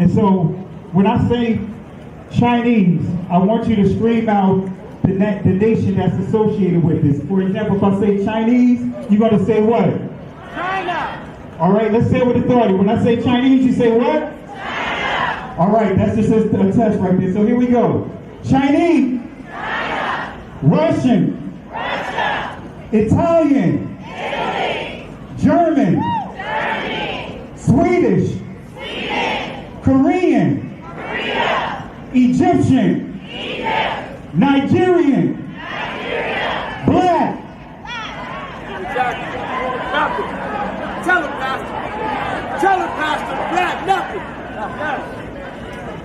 And so when I say Chinese, I want you to scream out the nation that's associated with this. For example, if I say Chinese, you're going to say what? China. All right, let's say it with authority. When I say Chinese, you say what? China. All right, that's just a test right there. So here we go. Chinese. China. Russian. Russia. Italian. Italy. German. Germany. Swedish. Sweden. Korean. Korea. Egyptian. Egypt. Nigerian. Nigeria. Black. Nothing. Tell him, Pastor. Tell him, Pastor. Black, nothing.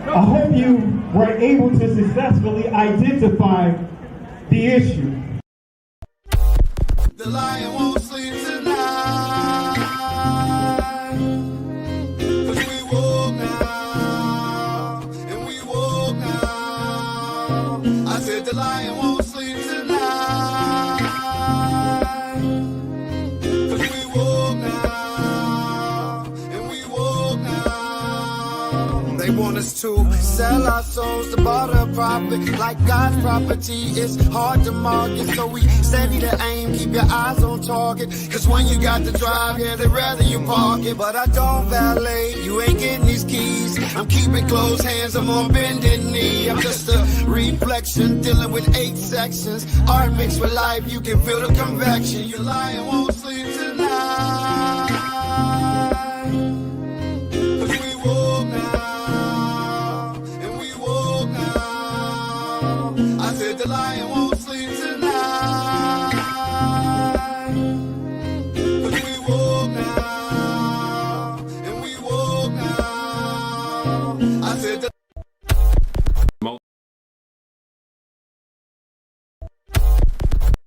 I hope you were able to successfully identify the issue. The lion won't sleep tonight. 'Cause we woke now, and we woke now. I said the lion won't sleep tonight. 'Cause we woke now, and we woke now. They want us to sell our souls to barter profit. Like God's property, it's hard to market. So we steady to aim, keep your eyes on target. Cause when you got to drive, yeah, they'd rather you park it. But I don't valet, you ain't getting these keys. I'm keeping closed hands, I'm on bended knee. I'm just a reflection, dealing with 8 sections. Art mixed with life, you can feel the convection. Your lion won't sleep tonight. 'Cause we woke now, and we woke now. I said the lion won't sleep tonight. 'Cause we woke now, and we woke now. I said the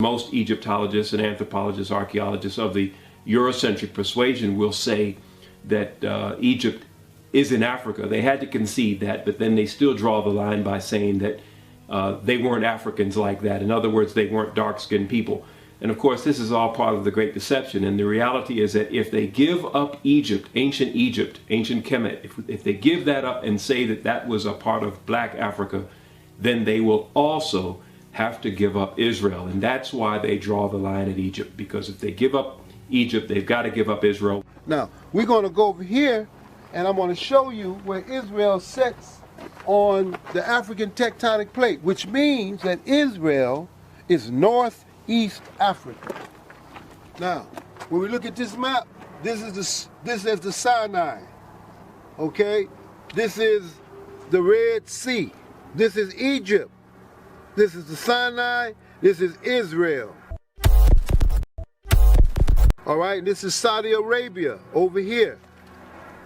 Most Egyptologists and anthropologists, archaeologists of the Eurocentric persuasion will say that Egypt is in Africa. They had to concede that, but then they still draw the line by saying that they weren't Africans like that. In other words, they weren't dark-skinned people. And of course, this is all part of the Great Deception. And the reality is that if they give up Egypt, ancient Kemet, if they give that up and say that that was a part of black Africa, then they will also have to give up Israel. And that's why they draw the line at Egypt, because if they give up Egypt, they've got to give up Israel. Now, we're going to go over here, and I'm going to show you where Israel sits on the African tectonic plate, which means that Israel is northeast Africa. Now, when we look at this map, this is the Sinai, okay? This is the Red Sea. This is Egypt. This is the Sinai. This is Israel. All right, this is Saudi Arabia over here.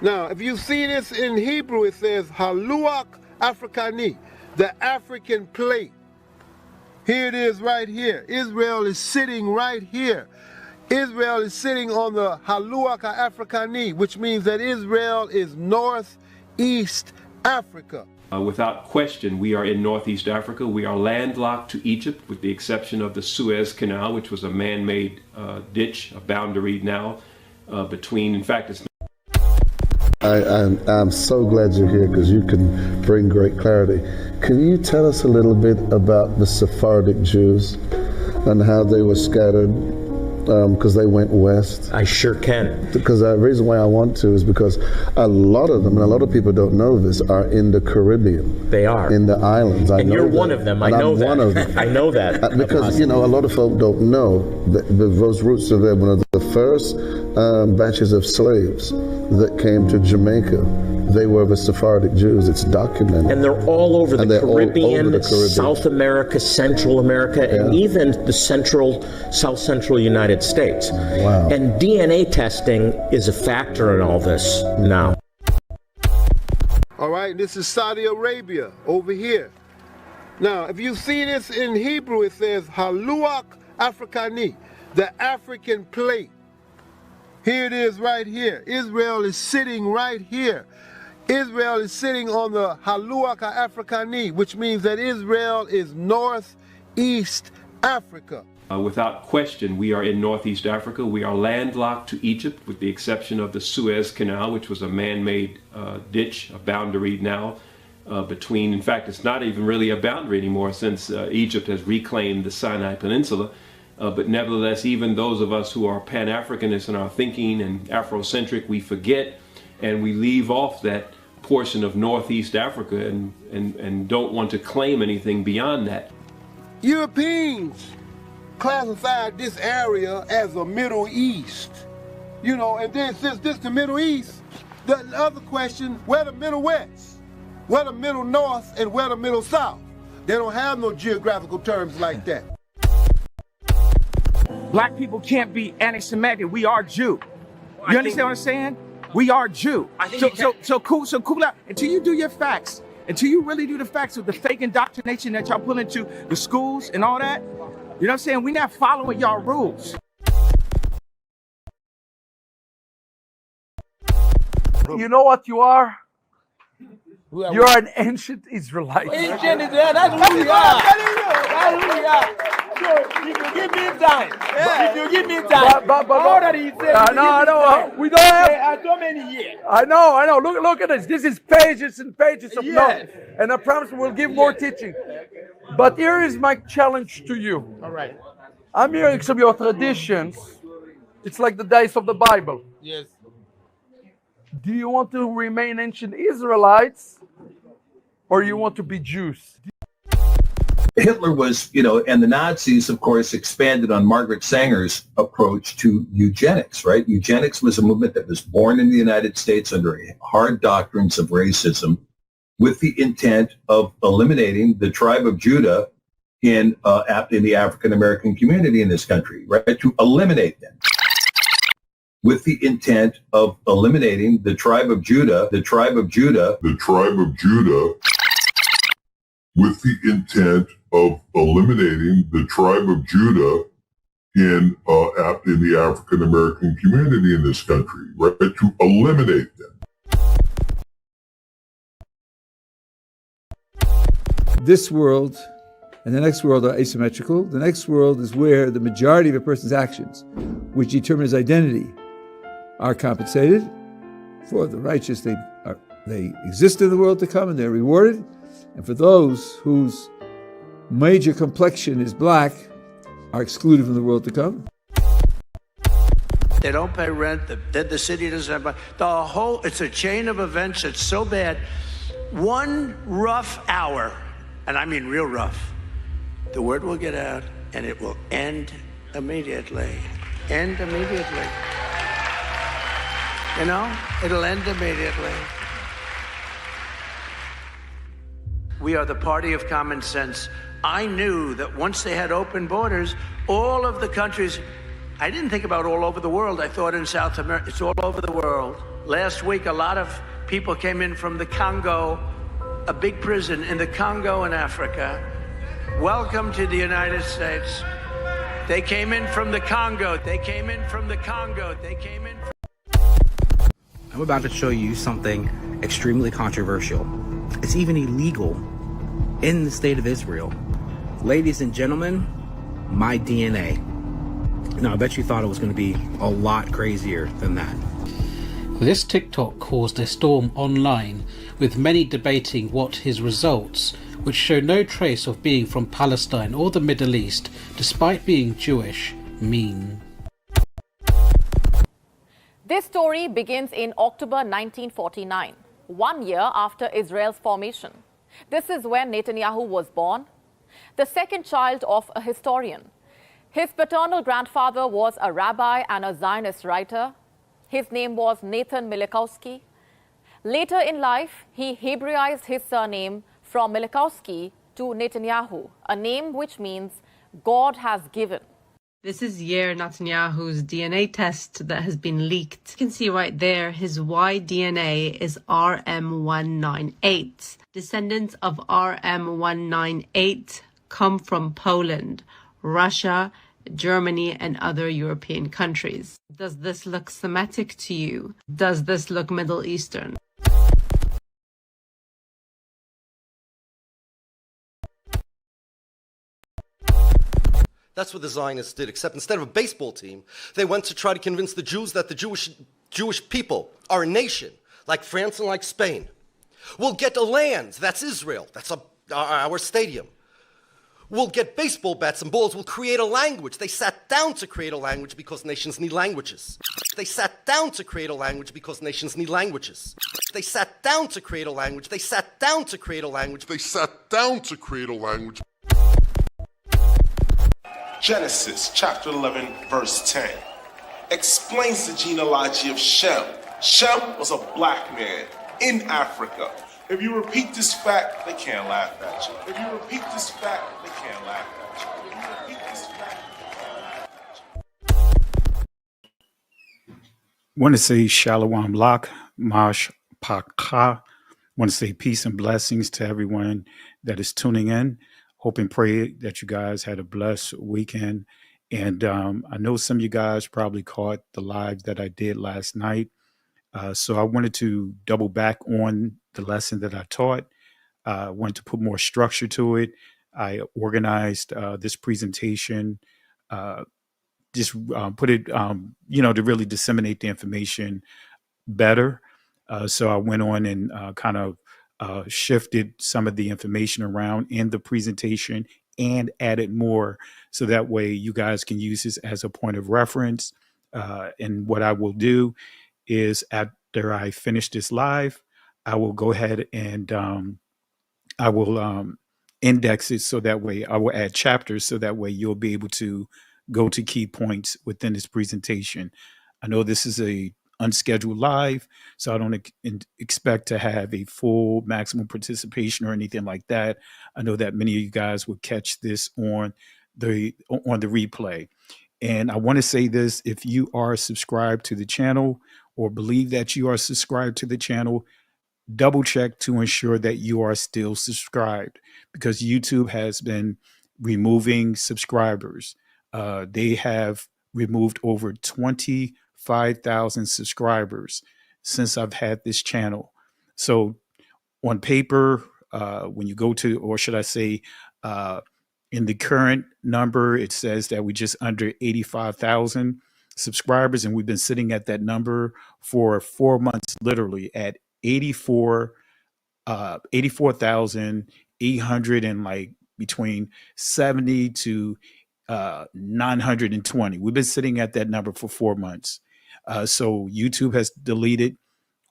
Now, if you see this in Hebrew, it says Haluach Africani, the African plate. Here it is right here. Israel is sitting right here. Israel is sitting on the Haluach Africani, which means that Israel is northeast Africa. Without question, we are in northeast Africa. We are landlocked to Egypt, with the exception of the Suez Canal, which was a man-made ditch, a boundary now between, in fact, it's I'm so glad you're here because you can bring great clarity. Can you tell us a little bit about the Sephardic Jews and how they were scattered because they went west? I sure can. Because the reason why I want to is because a lot of them, and a lot of people don't know this, are in the Caribbean. They are. In the islands. And you're one of them. I know that. I'm one of them. I know that. Because, you know, a lot of folk don't know that those roots are there. One of the first batches of slaves that came to Jamaica, they were the Sephardic Jews. It's documented. And they're all over the Caribbean, all over the Caribbean, South America, Central America, and even the South Central United States. Wow. And DNA testing is a factor in all this now. All right, this is Saudi Arabia over here. Now, if you see this in Hebrew, it says Haluach Africani, the African plate. Here it is right here. Israel is sitting right here. Israel is sitting on the Haluach Africani, which means that Israel is northeast Africa. Without question, we are in Northeast Africa. We are landlocked to Egypt, with the exception of the Suez Canal, which was a man-made ditch, a boundary now between, in fact, it's not even really a boundary anymore since Egypt has reclaimed the Sinai Peninsula. But nevertheless, even those of us who are Pan-Africanists in our thinking and Afrocentric, we forget and we leave off that portion of Northeast Africa and don't want to claim anything beyond that. Europeans classified this area as a Middle East, you know, and then since this the Middle East, the other question, where the Middle West, where the Middle North, and where the Middle South? They don't have no geographical terms like that. Black people can't be anti-Semitic. We are Jew. You understand what I'm saying? We are Jew. So cool out. Until you do your facts, until you really do the facts with the fake indoctrination that y'all put into the schools and all that, you know what I'm saying? We're not following y'all rules. You know what you are? You're an ancient Israelite. Ancient Israel, that's who we are. That's who we are. So if you give me time, if you give me time, all that he said. No, we don't have. So many years. I know. Look at this. This is pages and pages of notes, and I promise we'll give more teaching. But here is my challenge to you. All right. I'm hearing some of your traditions. It's like the days of the Bible. Yes. Do you want to remain ancient Israelites, or you want to be Jews? Hitler was, and the Nazis, of course, expanded on Margaret Sanger's approach to eugenics, right? Eugenics was a movement that was born in the United States under hard doctrines of racism with the intent of eliminating the tribe of Judah in the African-American community in this country, right? To eliminate them. With the intent of eliminating the tribe of Judah, with the intent of eliminating the tribe of Judah in the African American community in this country, right? To eliminate them. This world and the next world are asymmetrical. The next world is where the majority of a person's actions, which determine his identity, are compensated. For the righteous, they exist in the world to come and they're rewarded. And for those whose major complexion is black, are excluded from the world to come. They don't pay rent. The city doesn't have it's a chain of events that's so bad. One rough hour, and I mean real rough, the word will get out and it will end immediately. End immediately. It'll end immediately. We are the party of common sense. I knew that once they had open borders, all of the countries, I didn't think about all over the world. I thought in South America, it's all over the world. Last week, a lot of people came in from the Congo, a big prison in the Congo in Africa. Welcome to the United States. They came in from the Congo. I'm about to show you something extremely controversial. It's even illegal in the state of Israel. Ladies and gentlemen, my DNA. Now, I bet you thought it was going to be a lot crazier than that. This TikTok caused a storm online, with many debating what his results, which show no trace of being from Palestine or the Middle East, despite being Jewish, mean. This story begins in October 1949, 1 year after Israel's formation. This is when Netanyahu was born, the second child of a historian. His paternal grandfather was a rabbi and a Zionist writer. His name was Nathan Milikowski. Later in life, he Hebraized his surname from Milikowski to Netanyahu, a name which means God has given. This is Yair Netanyahu's DNA test that has been leaked. You can see right there his Y DNA is RM198. Descendants of RM198 come from Poland, Russia, Germany, and other European countries. Does this look Semitic to you? Does this look Middle Eastern? That's what the Zionists did, except instead of a baseball team, they went to try to convince the Jews that the Jewish people are a nation, like France and like Spain. We'll get a land, that's Israel, that's our stadium. We'll get baseball bats and balls, we'll create a language. They sat down to create a language because nations need languages. They sat down to create a language because nations need languages. They sat down to create a language. They sat down to create a language. They sat down to create a language. Genesis chapter 11 verse 10 explains the genealogy of Shem. Shem was a black man in Africa. If you repeat this fact, they can't laugh at you. If you repeat this fact, they can't laugh at you. If you repeat this fact, they can't laugh at you. Want to say Shalom Lak, Mash Pakha. Want to say peace and blessings to everyone that is tuning in. Hope and pray that you guys had a blessed weekend. And I know some of you guys probably caught the live that I did last night. So I wanted to double back on the lesson that I taught. I wanted to put more structure to it. I organized this presentation, put it, to really disseminate the information better. So I went on and kind of shifted some of the information around in the presentation and added more so that way you guys can use this as a point of reference. And what I will do is after I finish this live, I will go ahead and I will index it so that way I will add chapters so that way you'll be able to go to key points within this presentation. I know this is a unscheduled live, so I don't expect to have a full maximum participation or anything like that. I know that many of you guys will catch this on the replay. And I want to say this, if you are subscribed to the channel or believe that you are subscribed to the channel, double check to ensure that you are still subscribed, because YouTube has been removing subscribers. They have removed over 25,000 subscribers since I've had this channel. So on paper, when you go to, or should I say, in the current number, it says that we're just under 85,000 subscribers, and we've been sitting at that number for 4 months, literally at 84,800 and like between 70 to 920. We've been sitting at that number for 4 months. So YouTube has deleted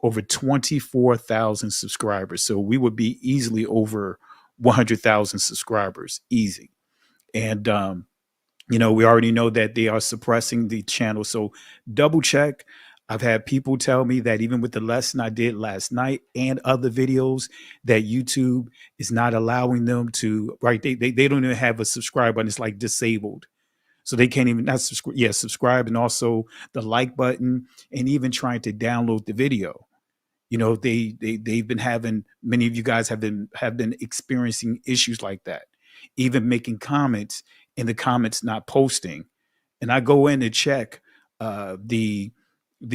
over 24,000 subscribers. So we would be easily over 100,000 subscribers, easy. And, we already know that they are suppressing the channel. So double check. I've had people tell me that even with the lesson I did last night and other videos, that YouTube is not allowing them to, right? They don't even have a subscribe button. It's like disabled. So they can't even subscribe, and also the like button, and even trying to download the video. They've been having, many of you guys have been experiencing issues like that, even making comments in the comments not posting. And I go in to check the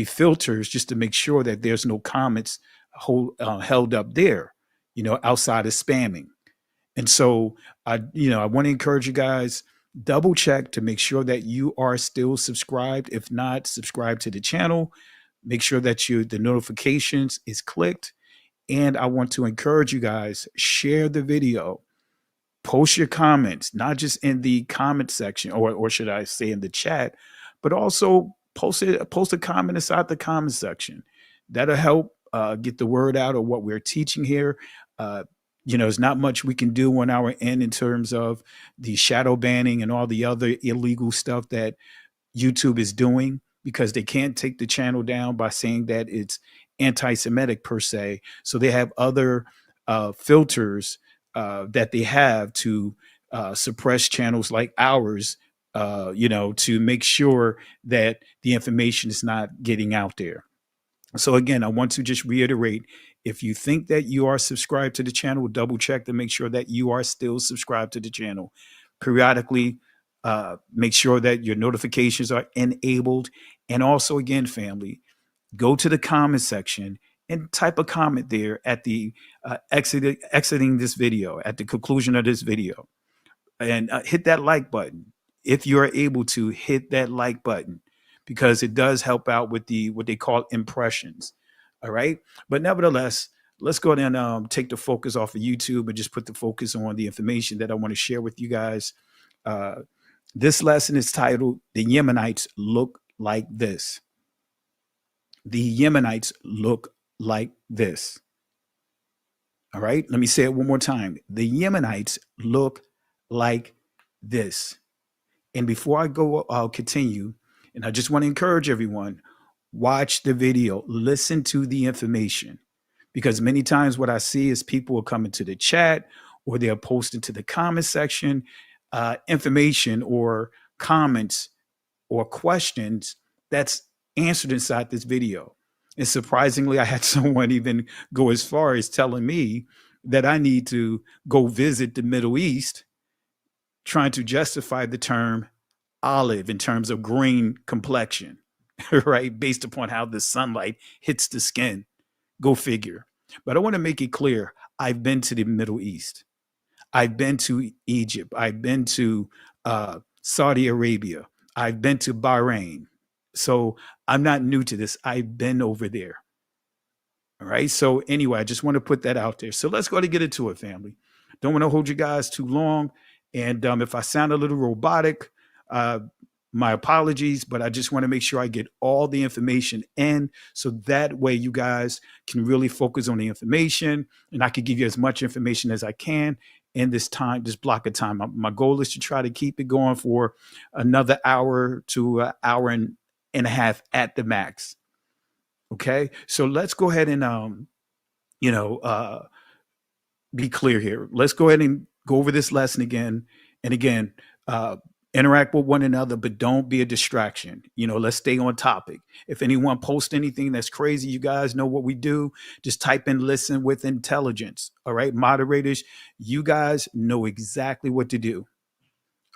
filters just to make sure that there's no comments held up there, outside of spamming. And so I want to encourage you guys, double check to make sure that you are still subscribed. If not, subscribe to the channel. Make sure that the notifications is clicked. And I want to encourage you guys, share the video, post your comments, not just in the comment section, or should I say in the chat, but also post a comment inside the comment section. That'll help get the word out of what we're teaching here. There's not much we can do on our end in terms of the shadow banning and all the other illegal stuff that YouTube is doing, because they can't take the channel down by saying that it's anti-Semitic per se. So they have other filters that they have to suppress channels like ours, to make sure that the information is not getting out there. So again, I want to just reiterate, if you think that you are subscribed to the channel, double check to make sure that you are still subscribed to the channel. Periodically, make sure that your notifications are enabled. And also, again, family, go to the comment section and type a comment there at the exiting this video, at the conclusion of this video, and hit that like button. if you're able to hit that like button, because it does help out with the what they call impressions. All right. But nevertheless, let's go ahead and take the focus off of YouTube and just put the focus on the information that I want to share with you guys. This lesson is titled "The Yemenites Look Like This." The Yemenites look like this. All right. Let me say it one more time. The Yemenites look like this. And before I go, I'll continue. And I just want to encourage everyone, watch the video, listen to the information. Because many times what I see is people will come into the chat or they'll post into the comment section information or comments or questions that's answered inside this video. And surprisingly, I had someone even go as far as telling me that I need to go visit the Middle East, trying to justify the term olive in terms of green complexion, right? Based upon how the sunlight hits the skin. Go figure. But I want to make it clear, I've been to the Middle East. I've been to Egypt. I've been to Saudi Arabia. I've been to Bahrain. So I'm not new to this. I've been over there. All right. So anyway, I just want to put that out there. So let's go ahead and get into it, family. Don't want to hold you guys too long. And if I sound a little robotic, my apologies, but I just want to make sure I get all the information in so that way you guys can really focus on the information and I can give you as much information as I can in this time, this block of time. My goal is to try to keep it going for another hour to an hour and a half at the max. Okay. So let's go ahead and, be clear here. Let's go ahead and go over this lesson again. And again, interact with one another, but don't be a distraction. Let's stay on topic. If anyone posts anything that's crazy, you guys know what we do. Just type in "listen with intelligence." All right. Moderators, you guys know exactly what to do.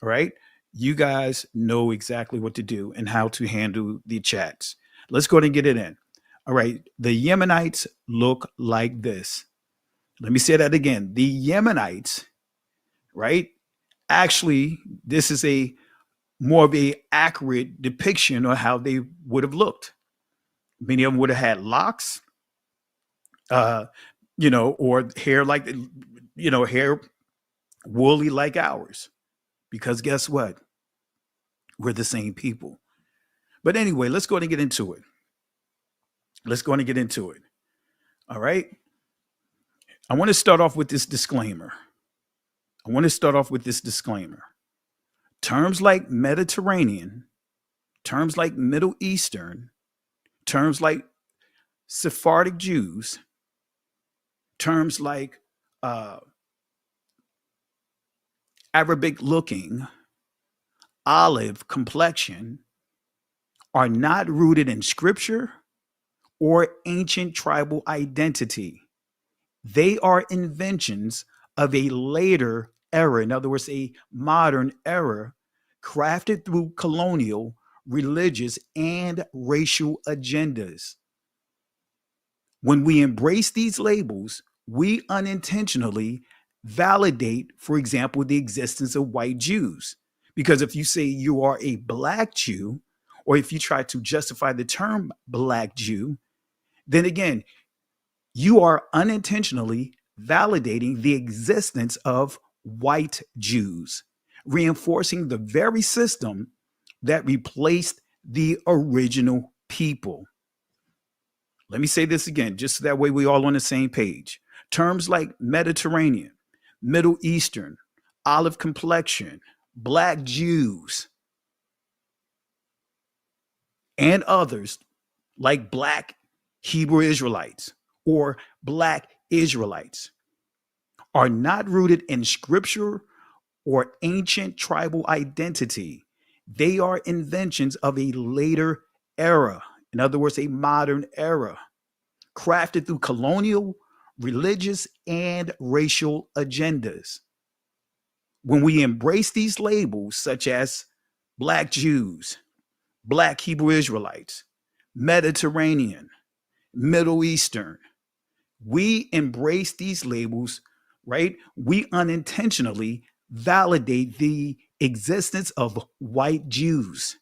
All right. You guys know exactly what to do and how to handle the chats. Let's go ahead and get it in. All right. The Yemenites look like this. Let me say that again. The Yemenites, right? Actually, this is a more of a accurate depiction of how they would have looked. Many of them would have had locks, or hair like, hair woolly like ours. Because guess what? We're the same people. But anyway, let's go ahead and get into it. All right. I want to start off with this disclaimer. Terms like Mediterranean, terms like Middle Eastern, terms like Sephardic Jews, terms like Arabic looking, olive complexion are not rooted in scripture or ancient tribal identity. They are inventions of a later era, in other words, a modern era, crafted through colonial, religious, and racial agendas. When we embrace these labels, we unintentionally validate, for example, the existence of white Jews. Because if you say you are a black Jew, or if you try to justify the term black Jew, then again, you are unintentionally validating the existence of white Jews, reinforcing the very system that replaced the original people. Let me say this again, just so that way we all on the same page. Terms like Mediterranean, Middle Eastern, olive complexion, black Jews, and others like black Hebrew Israelites or black Israelites are not rooted in scripture or ancient tribal identity. They are inventions of a later era. In other words, a modern era, crafted through colonial, religious, and racial agendas. When we embrace these labels, such as black Jews, black Hebrew Israelites, Mediterranean, Middle Eastern, we embrace these labels, right? We unintentionally validate the existence of white Jews,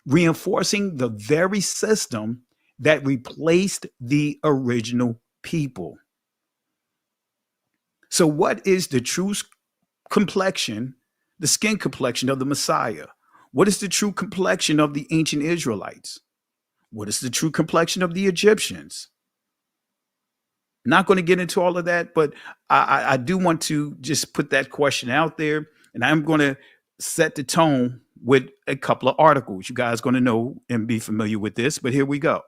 reinforcing the very system that replaced the original people. So what is the true complexion, the skin complexion of the Messiah? What is the true complexion of the ancient Israelites? What is the true complexion of the Egyptians? Not going to get into all of that, but I do want to just put that question out there, and I'm going to set the tone with a couple of articles. You guys are going to know and be familiar with this, but here we go.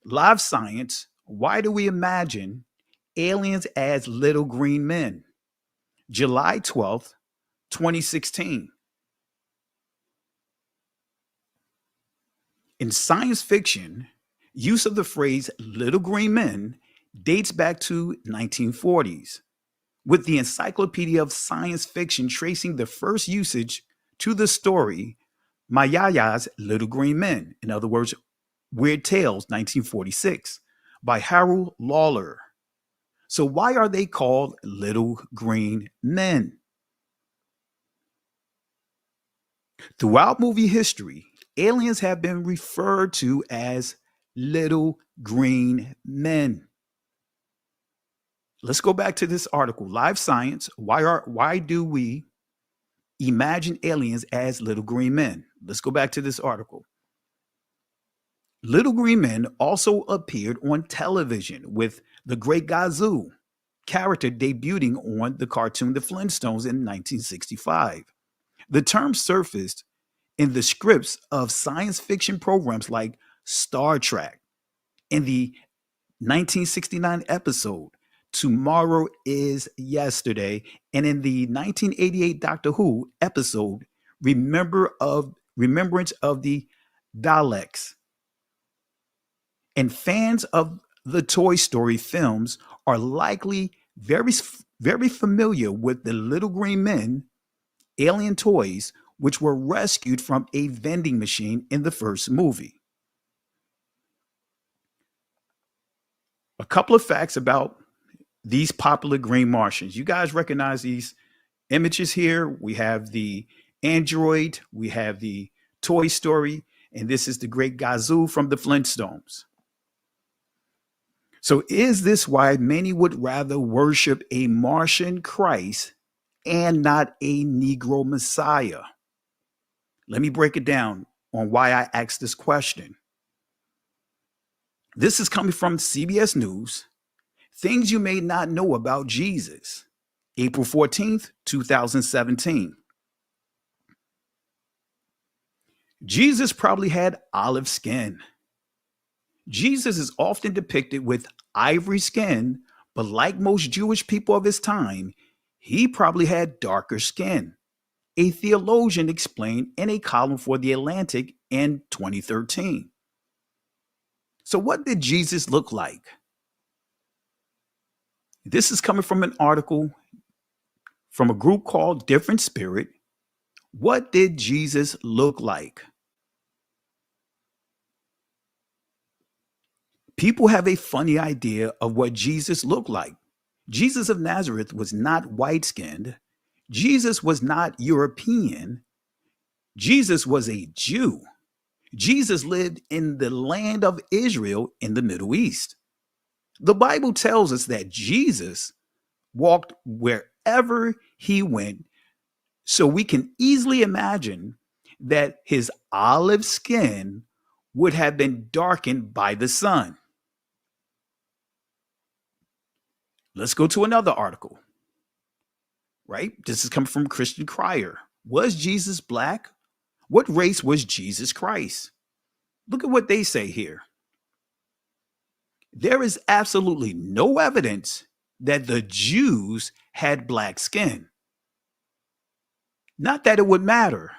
Live Science, why do we imagine aliens as little green men? July 12th, 2016. In science fiction, use of the phrase little green men dates back to 1940s, with the Encyclopedia of Science Fiction tracing the first usage to the story Mayaya's Little Green Men, in other words, Weird Tales, 1946, by Harold Lawler. So why are they called little green men? Throughout movie history, aliens have been referred to as little green men. Let's go back to this article, Live Science. Why do we imagine aliens as little green men? Let's go back to this article. Little green men also appeared on television, with the Great Gazoo character debuting on the cartoon The Flintstones in 1965. The term surfaced in the scripts of science fiction programs like Star Trek, in the 1969 episode Tomorrow is Yesterday, and in the 1988 Doctor Who episode Remembrance of the Daleks. And fans of the Toy Story films are likely very familiar with the Little Green Men, alien toys, which were rescued from a vending machine in the first movie. A couple of facts about these popular green Martians. You guys recognize these images here. We have the android, we have the Toy Story, and this is the Great Gazoo from the Flintstones. So is this why many would rather worship a Martian Christ and not a Negro Messiah? Let me break it down on why I asked this question. This is coming from CBS News. Things you may not know about Jesus, April 14th, 2017. Jesus probably had olive skin. Jesus is often depicted with ivory skin, but like most Jewish people of his time, he probably had darker skin. A theologian explained in a column for The Atlantic in 2013. So what did Jesus look like? This is coming from an article from a group called Different Spirit. What did Jesus look like? People have a funny idea of what Jesus looked like. Jesus of Nazareth was not white-skinned. Jesus was not European. Jesus was a Jew. Jesus lived in the land of Israel in the Middle East. The Bible tells us that Jesus walked wherever he went, so we can easily imagine that his olive skin would have been darkened by the sun. Let's go to another article, right? This is coming from Christian Crier. Was Jesus black? What race was Jesus Christ? Look at what they say here. There is absolutely no evidence that the Jews had black skin. Not that it would matter,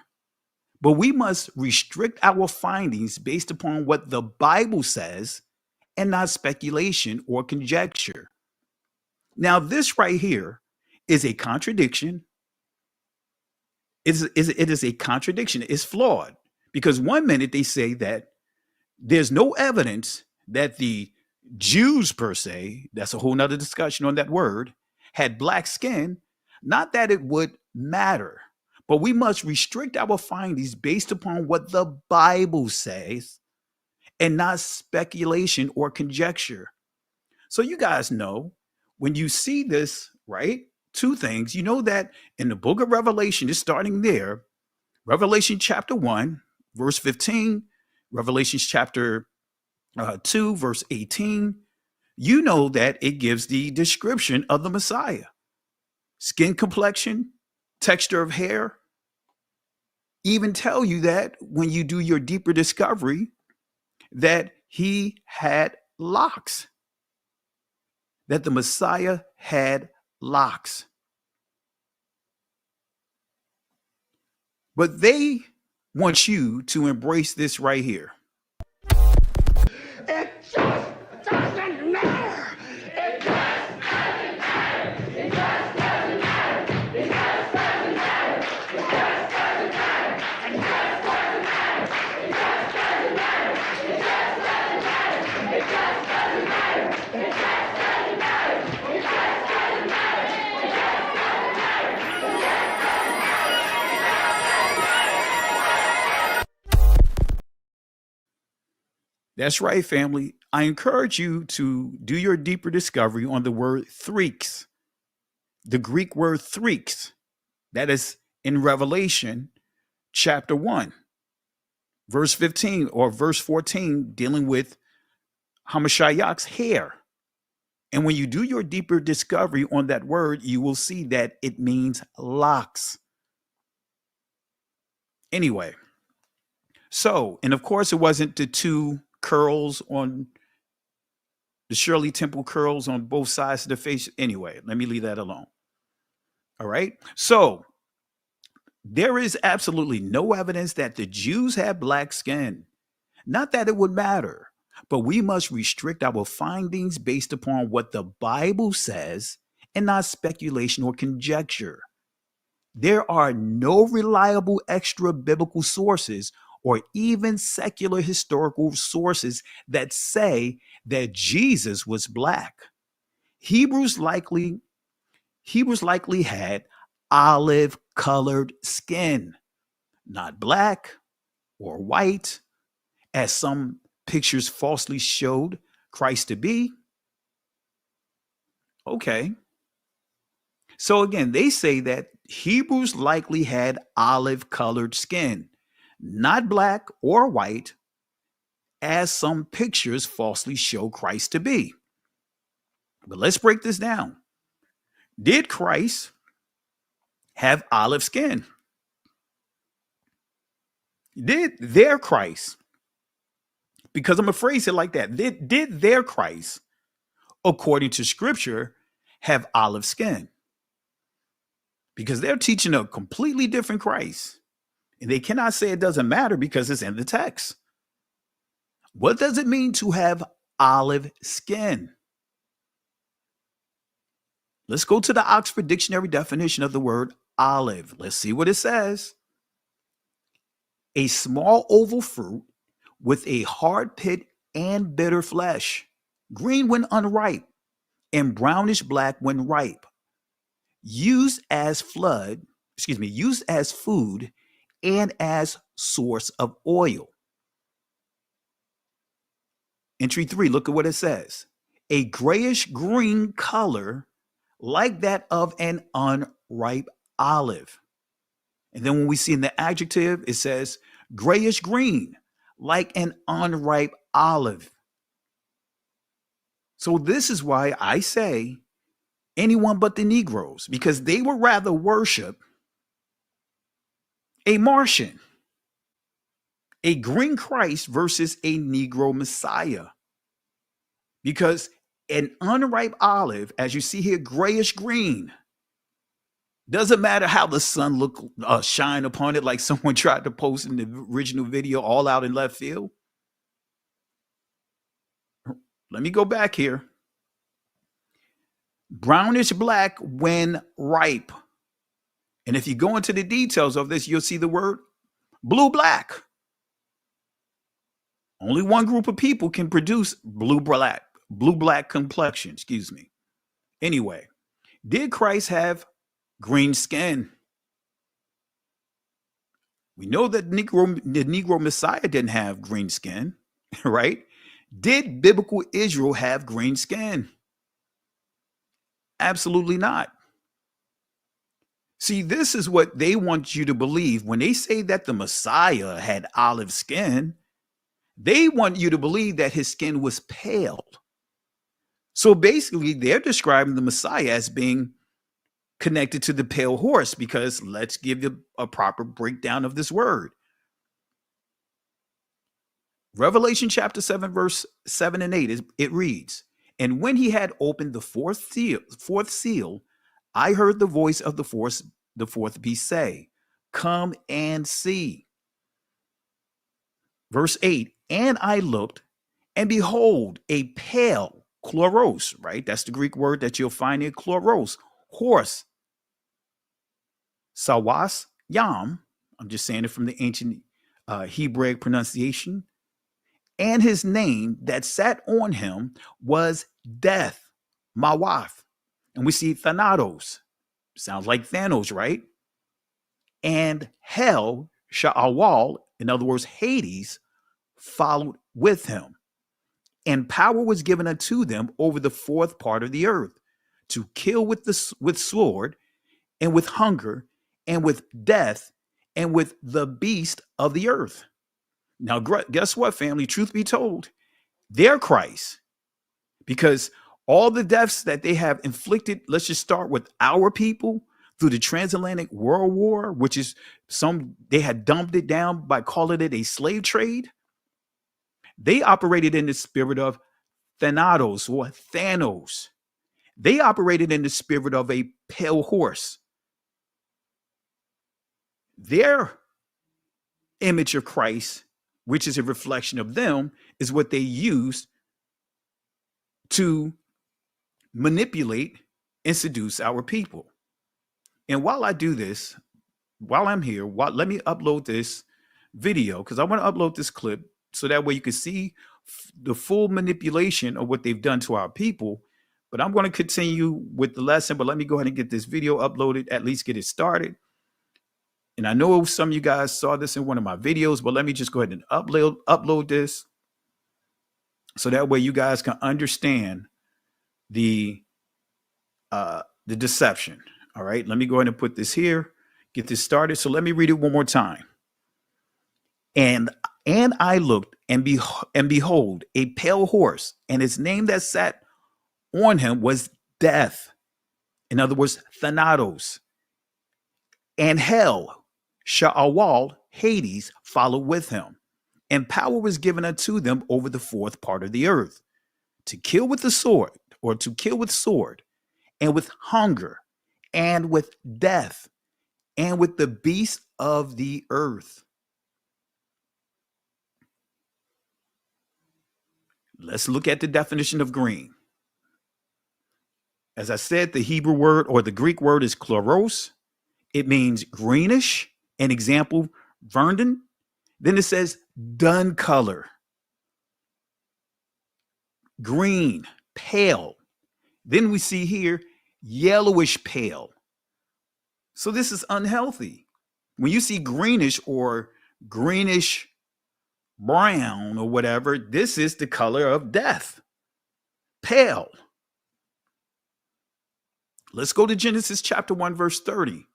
but we must restrict our findings based upon what the Bible says and not speculation or conjecture. Now, this right here is a contradiction. It is a contradiction. It's flawed because one minute they say that there's no evidence that the Jews per se, that's a whole nother discussion on that word, had black skin. Not that it would matter, But we must restrict our findings based upon what the Bible says and not speculation or conjecture. So you guys know when you see this, right? Two things. You know that in the book of Revelation, just starting there, Revelation chapter 1, verse 15, Revelation chapter 2, verse 18, you know that it gives the description of the Messiah. Skin complexion, texture of hair, even tell you that when you do your deeper discovery, that he had locks, that the Messiah had locks. But they want you to embrace this right here. It just doesn't matter. It just doesn't matter. It just doesn't matter. It just doesn't matter. It just doesn't matter. It just doesn't matter. It just doesn't matter. It just doesn't matter. It just doesn't matter. It just doesn't matter. It just doesn't matter. It just doesn't matter. That's right, family. I encourage you to do your deeper discovery on the word threeks, the Greek word threeks, that is in Revelation chapter 1, verse 15 or verse 14, dealing with Hamashiach's hair. And when you do your deeper discovery on that word, you will see that it means locks. Anyway, so, and of course, it wasn't the two curls on the Shirley Temple curls on both sides of the face. Anyway, let me leave that alone. All right. So there is absolutely no evidence that the Jews had black skin. Not that it would matter, but we must restrict our findings based upon what the Bible says and not speculation or conjecture. There are no reliable extra biblical sources or even secular historical sources that say that Jesus was black. Hebrews likely had olive-colored skin, not black or white, as some pictures falsely showed Christ to be. Okay. So again, they say that Hebrews likely had olive-colored skin, not black or white, as some pictures falsely show Christ to be. But let's break this down. Did Christ have olive skin? Did their Christ, because I'm going to phrase it like that, did their Christ, according to Scripture, have olive skin? Because they're teaching a completely different Christ. And they cannot say it doesn't matter because it's in the text. What does it mean to have olive skin? Let's go to the Oxford Dictionary definition of the word olive. Let's see what it says. A small oval fruit with a hard pit and bitter flesh, green when unripe and brownish black when ripe. Used as food and as source of oil. Entry 3, look at what it says. A grayish green color like that of an unripe olive. And then when we see in the adjective, it says grayish green like an unripe olive. So this is why I say anyone but the Negroes, because they would rather worship a Martian, a green Christ versus a Negro Messiah. Because an unripe olive, as you see here, grayish green, doesn't matter how the sun shine upon it, like someone tried to post in the original video, all out in left field. Let me go back here. Brownish black when ripe. And if you go into the details of this, you'll see the word blue-black. Only one group of people can produce blue-black complexion, excuse me. Anyway, did Christ have green skin? We know that the Negro Messiah didn't have green skin, right? Did biblical Israel have green skin? Absolutely not. See, this is what they want you to believe. When they say that the Messiah had olive skin, they want you to believe that his skin was pale. So basically, they're describing the Messiah as being connected to the pale horse, because let's give you a proper breakdown of this word. Revelation chapter 7, verse 7 and 8, it reads, "And when he had opened the fourth seal, I heard the voice of the fourth beast say, 'Come and see.'" Verse 8, "And I looked, and behold, a pale chloros," right? That's the Greek word that you'll find in chloros, horse. Sawas yam, I'm just saying it from the ancient Hebraic pronunciation. "And his name that sat on him was Death, Mawaf." And we see Thanatos. Sounds like Thanos, right? "And hell, Sha'awal," in other words, Hades, "followed with him. And power was given unto them over the fourth part of the earth, to kill with sword, and with hunger, and with death, and with the beast of the earth." Now, guess what, family? Truth be told, they're Christ, because all the deaths that they have inflicted, let's just start with our people through the transatlantic world war, which is they had dumbed it down by calling it a slave trade. They operated in the spirit of Thanatos or Thanos. They operated in the spirit of a pale horse. Their image of Christ, which is a reflection of them, is what they used to manipulate and seduce our people. And while I do this, while I'm here, let me upload this video, because I want to upload this clip so that way you can see the full manipulation of what they've done to our people. But I'm going to continue with the lesson, but let me go ahead and get this video uploaded, at least get it started. And I know some of you guys saw this in one of my videos, but let me just go ahead and upload this so that way you guys can understand the deception. All right, let me go ahead and put this here, get this started. So let me read it one more time. And I looked, and behold, a pale horse, and his name that sat on him was Death. In other words, Thanatos. And hell, Sha'awal, Hades, followed with him. And power was given unto them over the fourth part of the earth, to kill with the sword, or to kill with sword, and with hunger, and with death, and with the beasts of the earth. Let's look at the definition of green. As I said, the Hebrew word or the Greek word is chloros. It means greenish. An example, Vernon. Then it says dun color. Green, pale. Then we see here yellowish pale. So this is unhealthy. When you see greenish or greenish brown or whatever, this is the color of death. Pale. Let's go to Genesis chapter 1, verse 30.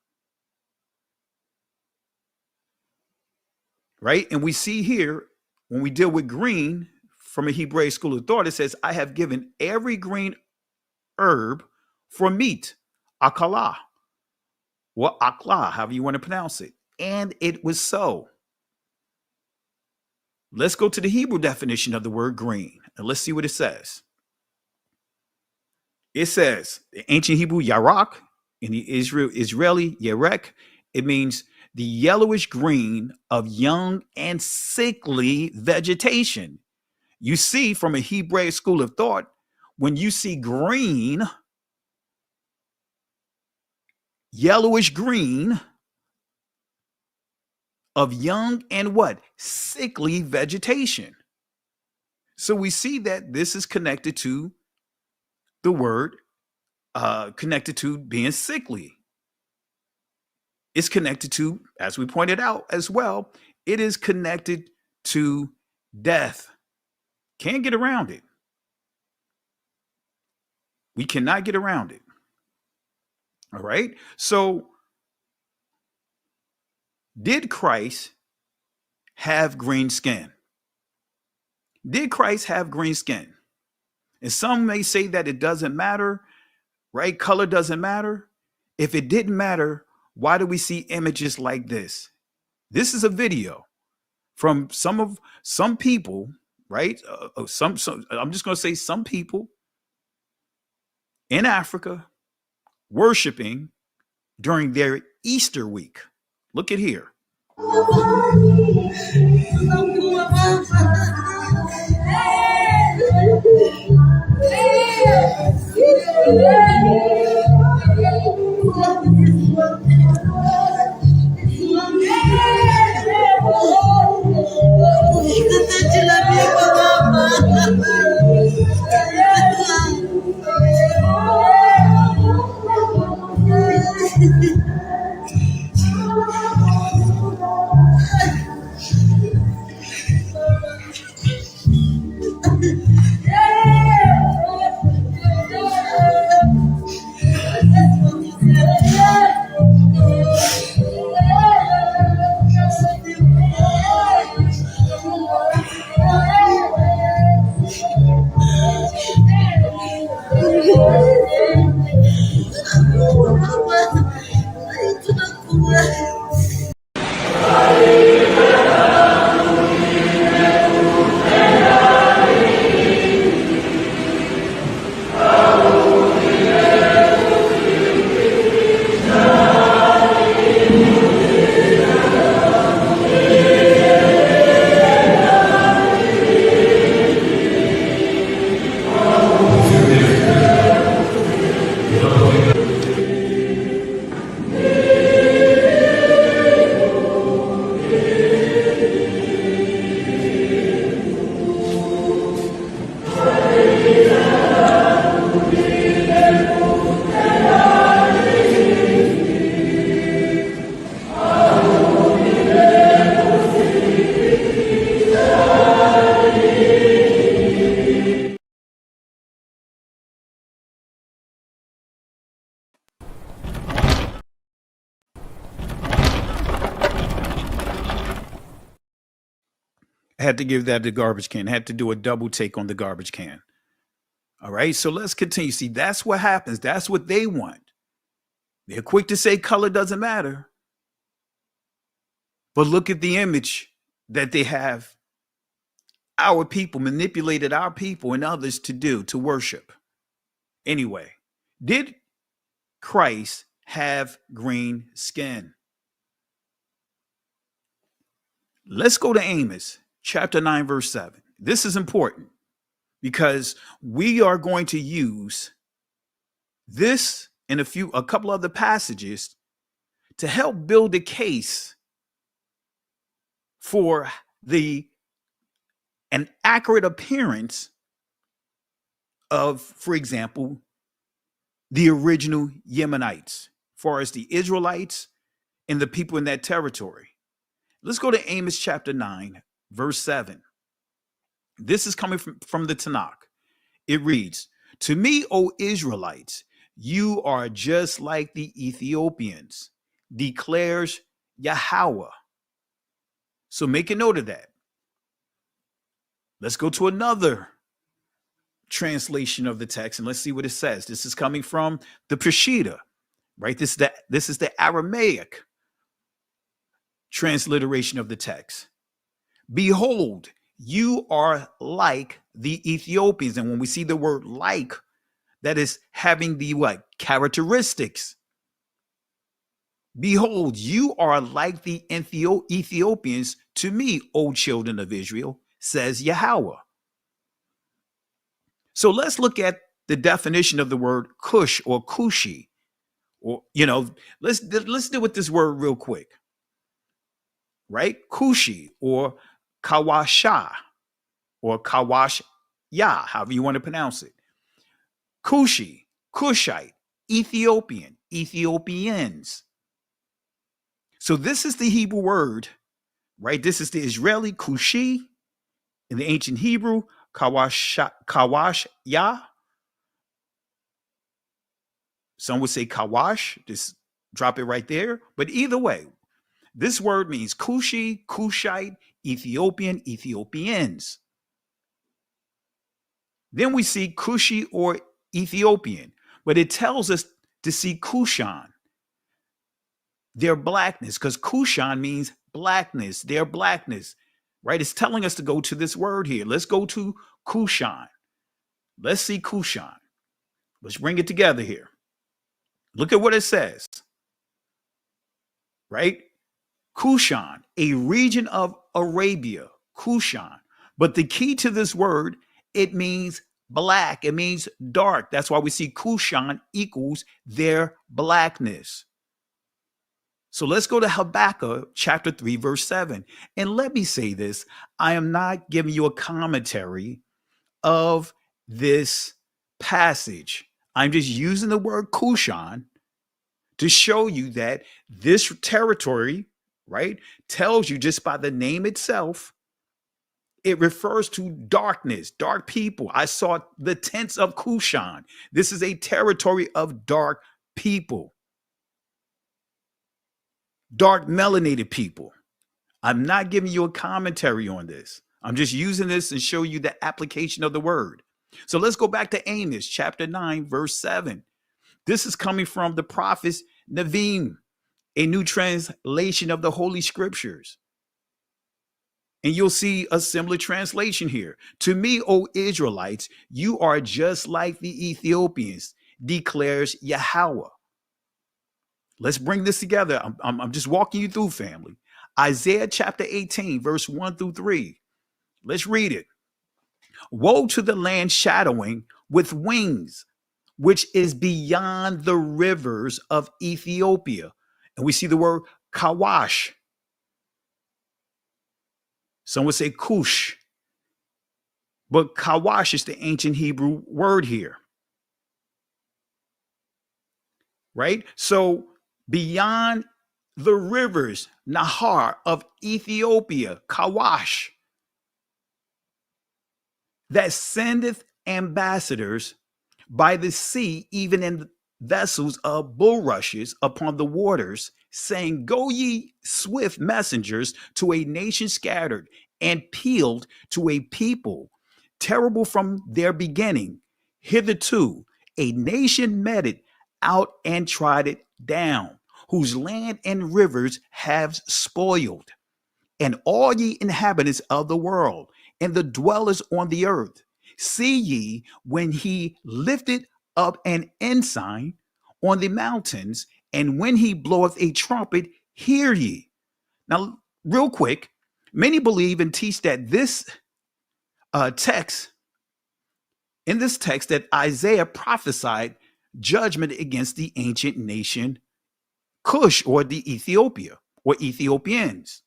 Right? And we see here, when we deal with green from a Hebraic school of thought, it says, "I have given every green herb for meat," akala, or akla, however you want to pronounce it. And it was so. Let's go to the Hebrew definition of the word green, and let's see what it says. It says, the ancient Hebrew yarak, in the Israeli yerek, it means the yellowish green of young and sickly vegetation. You see, from a Hebraic school of thought, when you see green, yellowish green of young and what? Sickly vegetation. So we see that this is connected to the word, connected to being sickly. it's connected to, as we pointed out as well, it is connected to death. Can't get around it. We cannot get around it. All right. So, did Christ have green skin? Did Christ have green skin? And some may say that it doesn't matter, right? Color doesn't matter. If it didn't matter, why do we see images like this? This is a video from some people, right? Some I'm just going to say some people in Africa worshiping during their Easter week. Look at here. Had to give that the garbage can, had to do a double take on the garbage can. All right, so let's continue. See, that's what happens. That's what they want. They're quick to say color doesn't matter. But look at the image that they have our people, manipulated our people and others to do, to worship. Anyway, did Christ have green skin? Let's go to Amos chapter 9, verse 7. This is important because we are going to use this and a couple other passages to help build a case for an accurate appearance of, for example, the original Yemenites, as far as the Israelites and the people in that territory. Let's go to Amos chapter 9, verse 7. This is coming from the Tanakh. It reads, "To me, O Israelites, you are just like the Ethiopians, declares Yahweh." So make a note of that. Let's go to another translation of the text and let's see what it says. This is coming from the Peshitta, right? This is the Aramaic transliteration of the text. "Behold, you are like the Ethiopians." And when we see the word like, that is having the what? Characteristics. "Behold, you are like the Ethiopians to me, O children of Israel, says Yahweh." So let's look at the definition of the word Cush or Cushi. Or, let's deal with this word real quick. Right? Cushi or Kawasha or Kawashya, however you want to pronounce it. Cushi, Cushite, Ethiopian, Ethiopians. So this is the Hebrew word, right? This is the Israeli kushi in the ancient Hebrew, kawash ya. Some would say kawash, just drop it right there. But either way, this word means Kushi, Kushite, Ethiopian, Ethiopians. Then we see Kushi or Ethiopian, but it tells us to see Kushan, their blackness, because Kushan means blackness, their blackness, right? It's telling us to go to this word here. Let's go to Kushan. Let's see Kushan. Let's bring it together here. Look at what it says, right? Kushan, a region of Arabia, Kushan. But the key to this word, it means black. It means dark. That's why we see Kushan equals their blackness. So let's go to Habakkuk chapter 3, verse 7. And let me say this. I am not giving you a commentary of this passage. I'm just using the word Kushan to show you that this territory, right, tells you just by the name itself, it refers to darkness, dark people. I saw the tents of Kushan. This is a territory of dark people, dark melanated people. I'm not giving you a commentary on this. I'm just using this and show you the application of the word. So let's go back to Amos chapter 9, verse 7. This is coming from the prophets Navim, a new translation of the Holy Scriptures. And you'll see a similar translation here. To me, O Israelites, you are just like the Ethiopians, declares Yahweh. Let's bring this together. I'm just walking you through, family. Isaiah chapter 18, verse 1 through 3. Let's read it. Woe to the land shadowing with wings, which is beyond the rivers of Ethiopia. And we see the word kawash. Some would say kush. But kawash is the ancient Hebrew word here. Right? So beyond the rivers, Nahar of Ethiopia, kawash, that sendeth ambassadors by the sea, even in vessels of bulrushes upon the waters, saying, go ye swift messengers to a nation scattered and peeled, to a people terrible from their beginning. Hitherto a nation met it out and trod it down, whose land and rivers have spoiled. And all ye inhabitants of the world, and the dwellers on the earth, see ye when he lifted up an ensign on the mountains, and when he bloweth a trumpet, hear ye. Now, real quick, many believe and teach that this text, in this text, that Isaiah prophesied judgment against the ancient nation Cush, or the Ethiopia, or Ethiopians.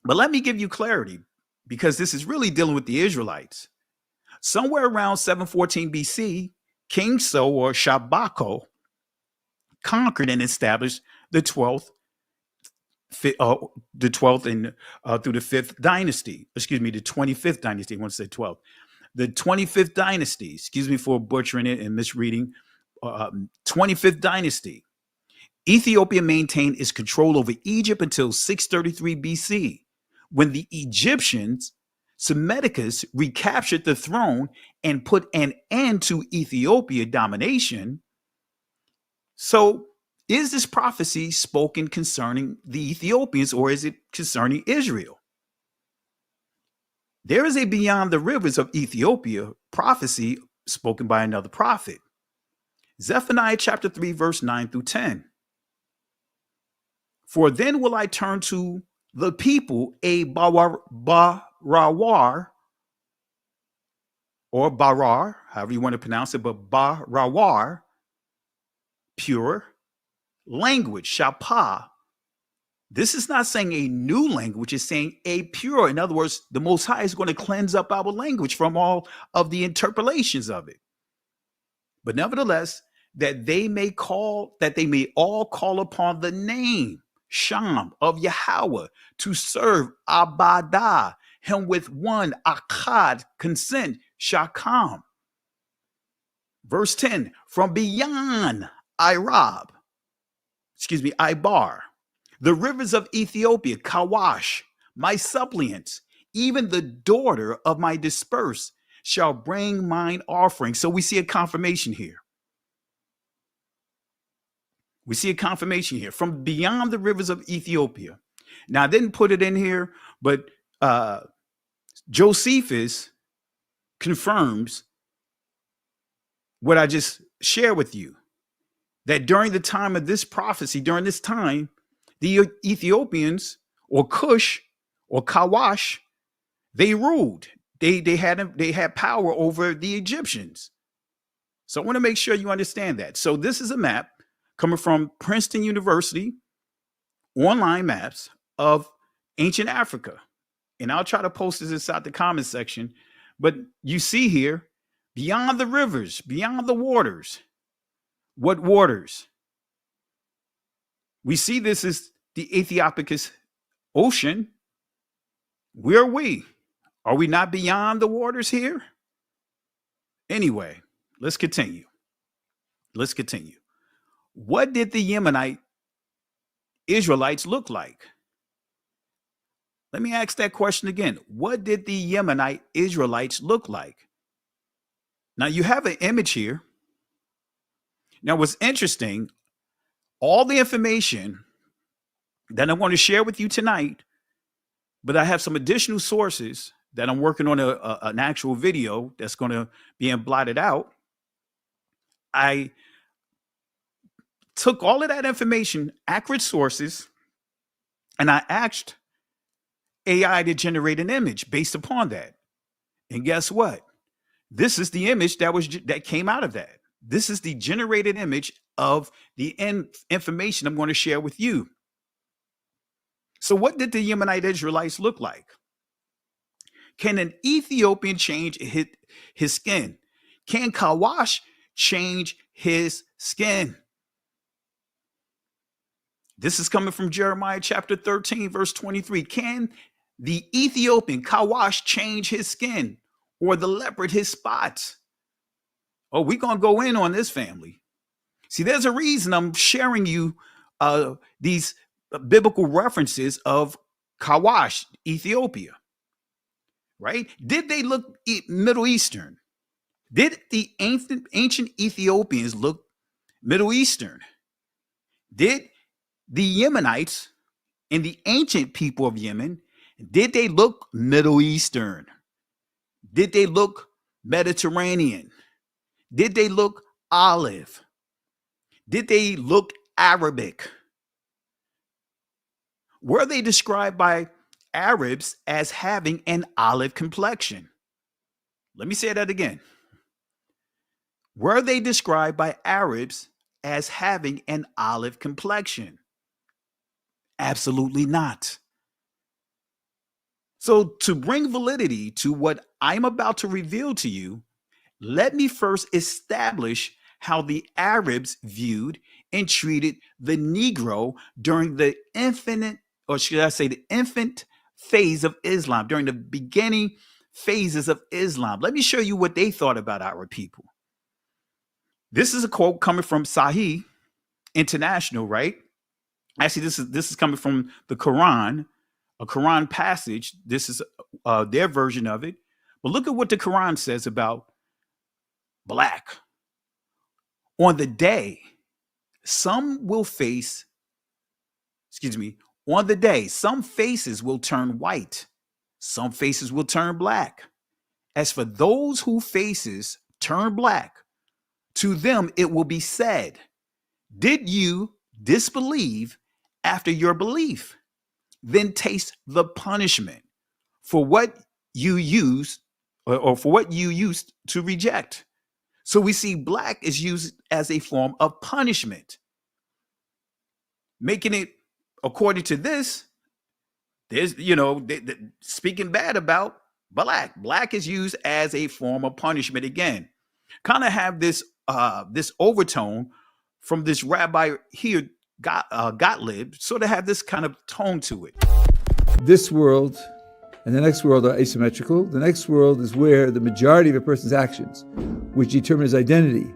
But let me give you clarity, because this is really dealing with the Israelites. Somewhere around 714 BC, King So, or Shabako, conquered and established the 12th and through the 5th dynasty. Excuse me, the 25th dynasty. I want to say 12th. The 25th dynasty. Excuse me for butchering it and misreading. 25th dynasty. Ethiopia maintained its control over Egypt until 633 BC, when the Egyptians, Semiticus, recaptured the throne and put an end to Ethiopia domination. So, is this prophecy spoken concerning the Ethiopians, or is it concerning Israel? There is a beyond the rivers of Ethiopia prophecy spoken by another prophet. Zephaniah chapter 3, verse 9 through 10. For then will I turn to the people a barawar, or barar, however you want to pronounce it, but barawar, pure language, shapa. This is not saying a new language, it's saying a pure. In other words, the Most High is going to cleanse up our language from all of the interpolations of it. But nevertheless, that they may all call upon the name, Sham of Yahweh to serve Abadah, him with one Akkad, consent, Shakam. Verse 10, from beyond Ibar, the rivers of Ethiopia, Kawash, my suppliants, even the daughter of my dispersed, shall bring mine offering. So we see a confirmation here. We see a confirmation here from beyond the rivers of Ethiopia. Now, I didn't put it in here, but Josephus confirms what I just shared with you, that during the time of this prophecy, during this time, the Ethiopians or Cush or Kawash, they ruled. They had power over the Egyptians. So I want to make sure you understand that. So this is a map coming from Princeton University, online maps of ancient Africa. And I'll try to post this inside the comment section. But you see here, beyond the rivers, beyond the waters. What waters? We see this is the Ethiopic Ocean. Where are we? Are we not beyond the waters here? Anyway, let's continue. Let's continue. What did the Yemenite Israelites look like? Let me ask that question again. What did the Yemenite Israelites look like? Now you have an image here. Now what's interesting, all the information that I want to share with you tonight, but I have some additional sources that I'm working on an actual video that's going to be blotted out. I took all of that information, accurate sources, and I asked AI to generate an image based upon that. And guess what? This is the image that came out of that. This is the generated image of the information I'm going to share with you. So what did the Yemenite Israelites look like? Can an Ethiopian change his skin? Can Kawash change his skin? This is coming from Jeremiah chapter 13, verse 23. Can the Ethiopian Kawash change his skin, or the leopard his spots? Oh, we're going to go in on this, family. See, there's a reason I'm sharing you these biblical references of Kawash, Ethiopia, right? Did they look Middle Eastern? Did the ancient Ethiopians look Middle Eastern? Did the Yemenites and the ancient people of Yemen, did they look Middle Eastern? Did they look Mediterranean? Did they look olive? Did they look Arabic? Were they described by Arabs as having an olive complexion? Let me say that again. Were they described by Arabs as having an olive complexion? Absolutely not. So to bring validity to what I'm about to reveal to you, let me first establish how the Arabs viewed and treated the Negro during the infant phase of Islam, during the beginning phases of Islam. Let me show you what they thought about our people. This is a quote coming from Sahih International, right? Actually, this is coming from the Quran, a Quran passage. This is their version of it. But look at what the Quran says about black. On the day, some faces will turn white, some faces will turn black. As for those whose faces turn black, to them it will be said, did you disbelieve after your belief? Then taste the punishment for what you used or for what you used to reject. So we see black is used as a form of punishment, making it, according to this, there's, speaking bad about black. Black is used as a form of punishment again. Kind of have this this overtone from this rabbi here, Gottlieb sort of have this kind of tone to it. This world and the next world are asymmetrical. The next world is where the majority of a person's actions, which determine his identity,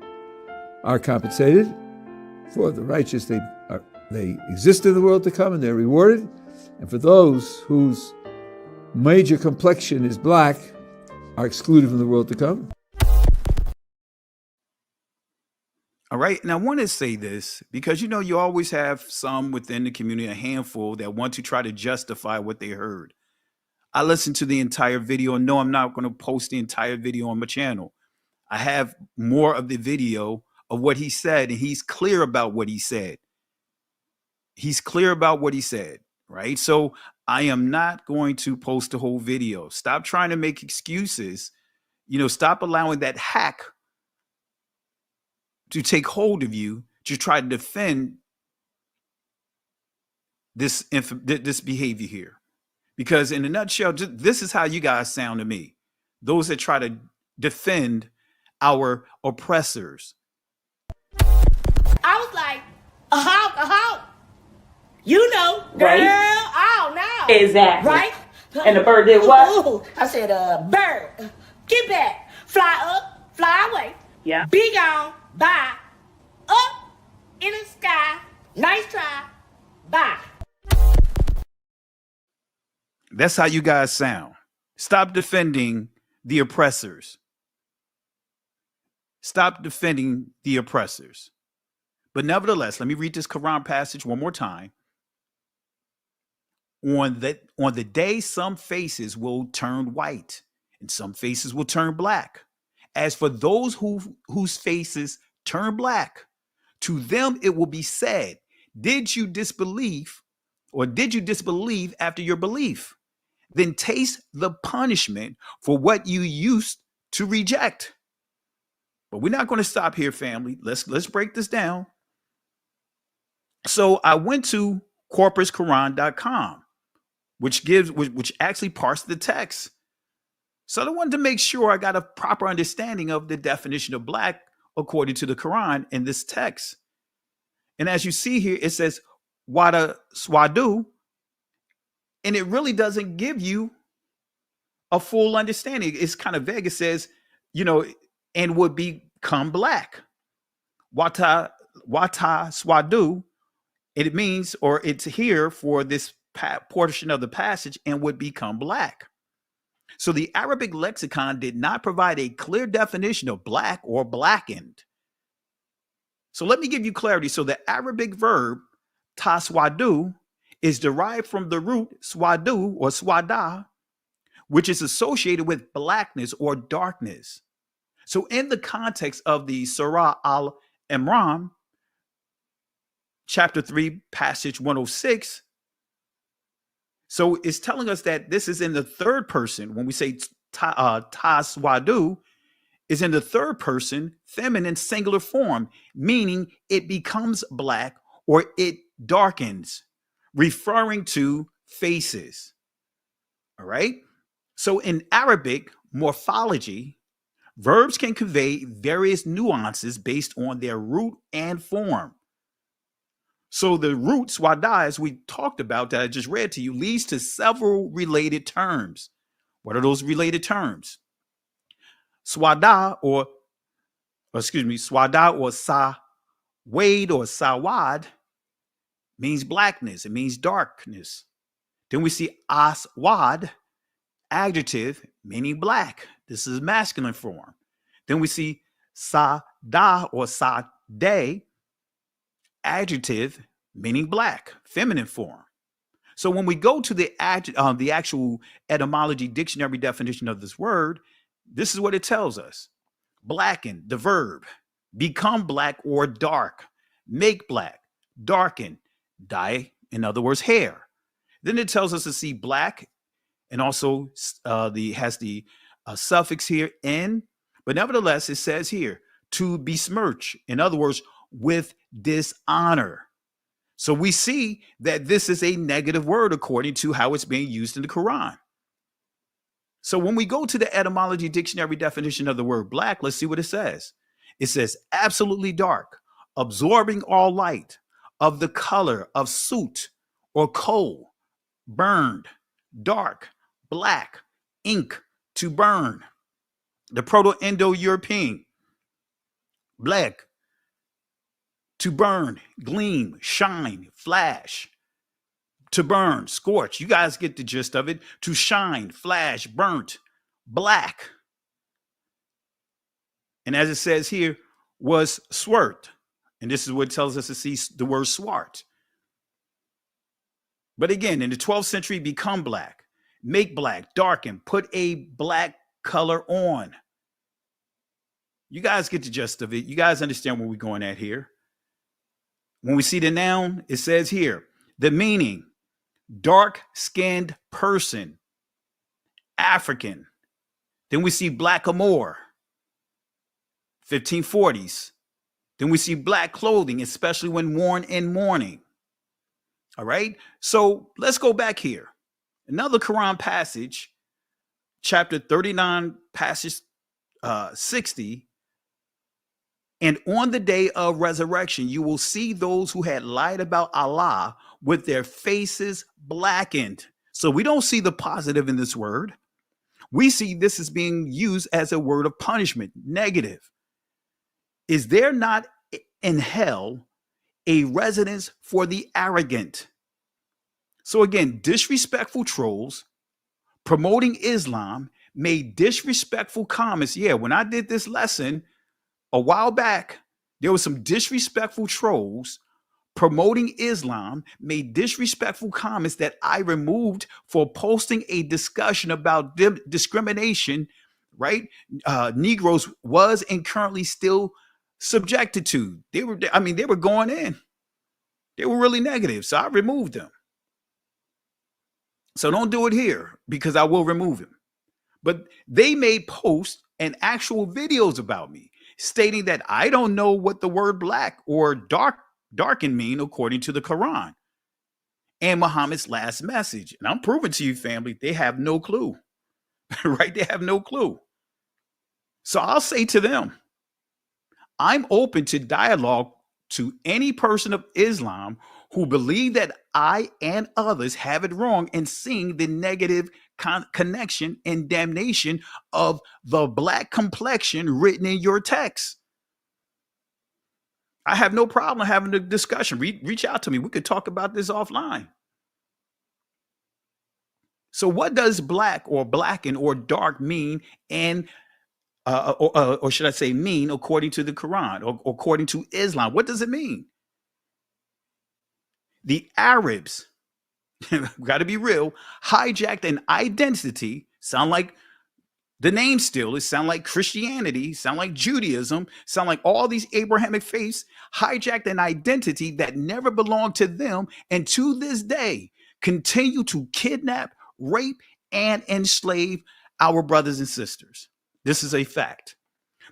are compensated. For the righteous, they exist in the world to come and they're rewarded. And for those whose major complexion is black, are excluded from the world to come. All right. And I want to say this because, you always have some within the community, a handful that want to try to justify what they heard. I listened to the entire video and no, I'm not going to post the entire video on my channel. I have more of the video of what he said, and he's clear about what he said. He's clear about what he said, right? So I am not going to post the whole video. Stop trying to make excuses. Stop allowing that hack to take hold of you to try to defend this behavior here. Because in a nutshell, this is how you guys sound to me. Those that try to defend our oppressors. I was like, a hawk. Girl, right. Oh, no. Exactly. Right? And the bird did what? Ooh, I said, bird, get back. Fly up, fly away. Yeah. Be gone, bye. Up in the sky, nice try, bye. That's how you guys sound. Stop defending the oppressors. Stop defending the oppressors. But nevertheless, let me read this Quran passage one more time. On the day some faces will turn white and some faces will turn black. As for those whose faces turn black, to them it will be said, did you disbelieve after your belief? Then taste the punishment for what you used to reject. But we're not going to stop here, family. Let's break this down. So I went to corpusquran.com, which actually parsed the text. So I wanted to make sure I got a proper understanding of the definition of black according to the Quran in this text. And as you see here, it says wada swadu, and it really doesn't give you a full understanding. It's kind of vague. It says, and would become black. Wata swadu, it means, or it's here for this portion of the passage, and would become black. So the Arabic lexicon did not provide a clear definition of black or blackened. So let me give you clarity. So the Arabic verb taswadu is derived from the root swadu or swada, which is associated with blackness or darkness. So in the context of the Surah Al-Imran, chapter 3, passage 106, so it's telling us that this is in the third person. When we say taswadu, is in the third person, feminine singular form, meaning it becomes black or it darkens, referring to faces. All right. So in Arabic morphology, verbs can convey various nuances based on their root and form. So the root swada, as we talked about, that I just read to you, leads to several related terms. What are those related terms? Swada or sawade or sawad means blackness. It means darkness. Then we see aswad, adjective, meaning black. This is masculine form. Then we see sada or sade, adjective, meaning black, feminine form. So when we go to the actual etymology dictionary definition of this word, this is what it tells us. Blacken, the verb, become black or dark, make black, darken, dye, in other words, hair. Then it tells us to see black, and also has the suffix here, in, but nevertheless, it says here, to besmirch, in other words, with dishonor. So we see that this is a negative word according to how it's being used in the Quran. So when we go to the etymology dictionary definition of the word black, let's see what it says. It says absolutely dark, absorbing all light, of the color of soot or coal, burned, dark, black, ink, to burn. The Proto-Indo-European, black, to burn, gleam, shine, flash, to burn, scorch. You guys get the gist of it. To shine, flash, burnt, black. And as it says here, was swart. And this is what tells us to see the word swart. But again, in the 12th century, become black, make black, darken, put a black color on. You guys get the gist of it. You guys understand where we're going at here. When we see the noun, it says here, the meaning, dark-skinned person, African. Then we see blackamoor, 1540s. Then we see black clothing, especially when worn in mourning. All right. So let's go back here. Another Quran passage, chapter 39, passage 60. And on the day of resurrection, you will see those who had lied about Allah with their faces blackened. So we don't see the positive in this word. We see this as being used as a word of punishment, negative. Is there not in hell a residence for the arrogant? So again, disrespectful trolls promoting Islam made disrespectful comments. Yeah, when I did this lesson a while back, there was some disrespectful trolls promoting Islam made disrespectful comments that I removed for posting a discussion about discrimination, right? Negroes was and currently still subjected to. They were going in. They were really negative. So I removed them. So don't do it here because I will remove him. But they made posts and actual videos about me stating that I don't know what the word black or darken mean according to the Quran and Muhammad's last message. And I'm proving to you, family, they have no clue, right? They have no clue. So I'll say to them, I'm open to dialogue to any person of Islam who believe that I and others have it wrong and seeing the negative connection and damnation of the black complexion written in your text. I have no problem having a discussion. Reach out to me. We could talk about this offline. So what does black or blacken or dark mean and or should I say mean according to the Quran or according to Islam? What does it mean? The Arabs, got to be real, hijacked an identity, sound like the name still, it sound like Christianity, sound like Judaism, sound like all these Abrahamic faiths, hijacked an identity that never belonged to them and to this day continue to kidnap, rape, and enslave our brothers and sisters. This is a fact.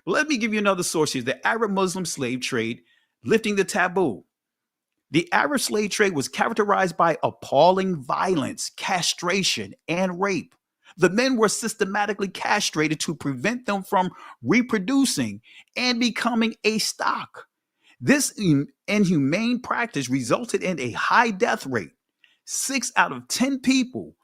But let me give you another source here. The Arab Muslim slave trade lifting the taboo. The Arab slave trade was characterized by appalling violence, castration, and rape. The men were systematically castrated to prevent them from reproducing and becoming a stock. This inhumane practice resulted in a high death rate. 6 out of 10 people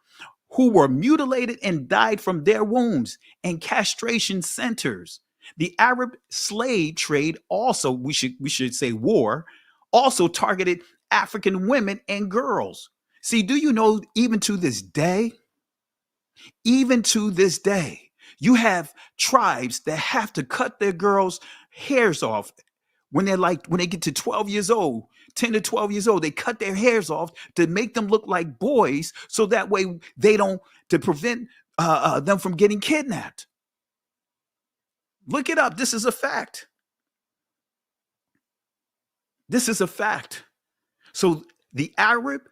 who were mutilated and died from their wounds and castration centers. The Arab slave trade also, we should say war, also targeted African women and girls. See, do you know even to this day, you have tribes that have to cut their girls' hairs off when they get to 12 years old, 10 to 12 years old, they cut their hairs off to make them look like boys so that way to prevent them from getting kidnapped. Look it up. This is a fact. This is a fact. So the Arab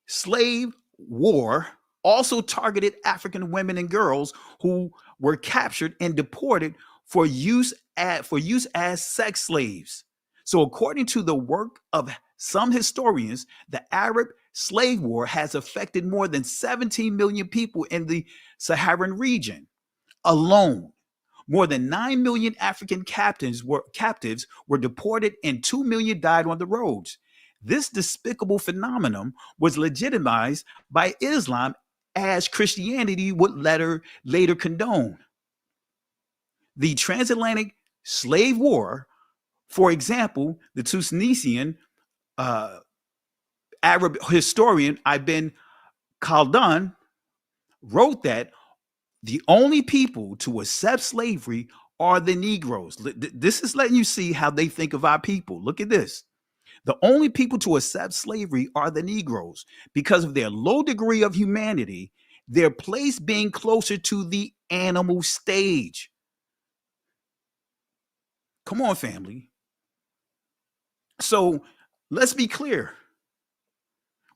slave war also targeted African women and girls who were captured and deported for use as sex slaves. So according to the work of some historians, the Arab slave war has affected more than 17 million people in the Saharan region alone. More than 9 million African captives were deported and 2 million died on the roads. This despicable phenomenon was legitimized by Islam, as Christianity would later condone. The transatlantic slave war, for example, the Tunisian Arab historian Ibn Khaldun wrote that the only people to accept slavery are the Negroes. This is letting you see how they think of our people. Look at this. The only people to accept slavery are the Negroes because of their low degree of humanity, their place being closer to the animal stage. Come on, family. So let's be clear.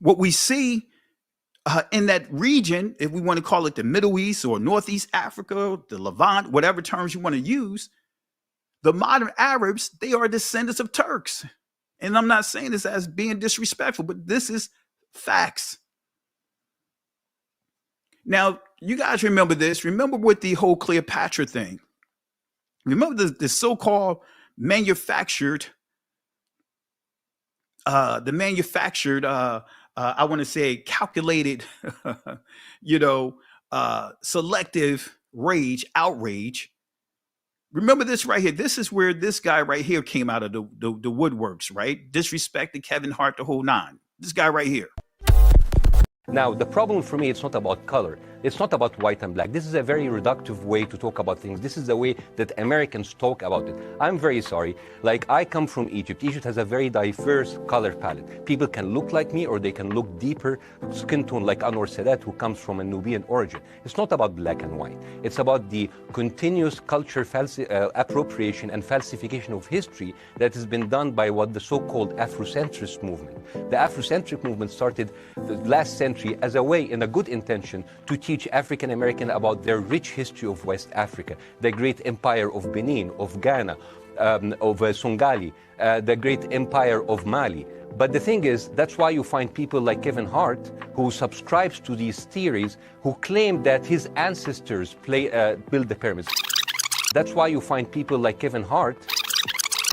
What we see in that region, if we want to call it the Middle East or Northeast Africa, the Levant, whatever terms you want to use, the modern Arabs, they are descendants of Turks. And I'm not saying this as being disrespectful, but this is facts. Now, you guys remember this. Remember with the whole Cleopatra thing. Remember the so-called manufactured, I want to say calculated, selective outrage. Remember this right here. This is where this guy right here came out of the woodworks, right? Disrespected Kevin Hart, the whole nine. This guy right here. Now, the problem for me, it's not about color. It's not about white and black. This is a very reductive way to talk about things. This is the way that Americans talk about it. I'm very sorry. Like, I come from Egypt. Egypt has a very diverse color palette. People can look like me or they can look deeper skin tone like Anwar Sadat, who comes from a Nubian origin. It's not about black and white. It's about the continuous culture appropriation and falsification of history that has been done by what the so-called Afrocentrist movement. The Afrocentric movement started the last century as a way, in a good intention, to teach African American about their rich history of West Africa, the great empire of Benin, of Ghana, of Songhali, the great empire of Mali. But the thing is, that's why you find people like Kevin Hart, who subscribes to these theories, who claim that his ancestors built the pyramids. That's why you find people like Kevin Hart.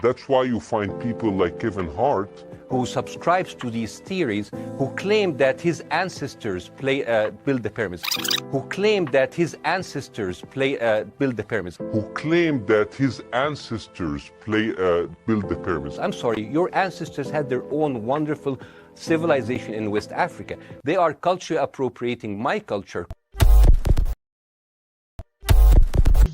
That's why you find people like Kevin Hart, who subscribes to these theories, who claim that his ancestors built the pyramids, who claim that his ancestors built the pyramids, who claim that his ancestors built the pyramids. I'm sorry, your ancestors had their own wonderful civilization in West Africa. They are culture appropriating my culture.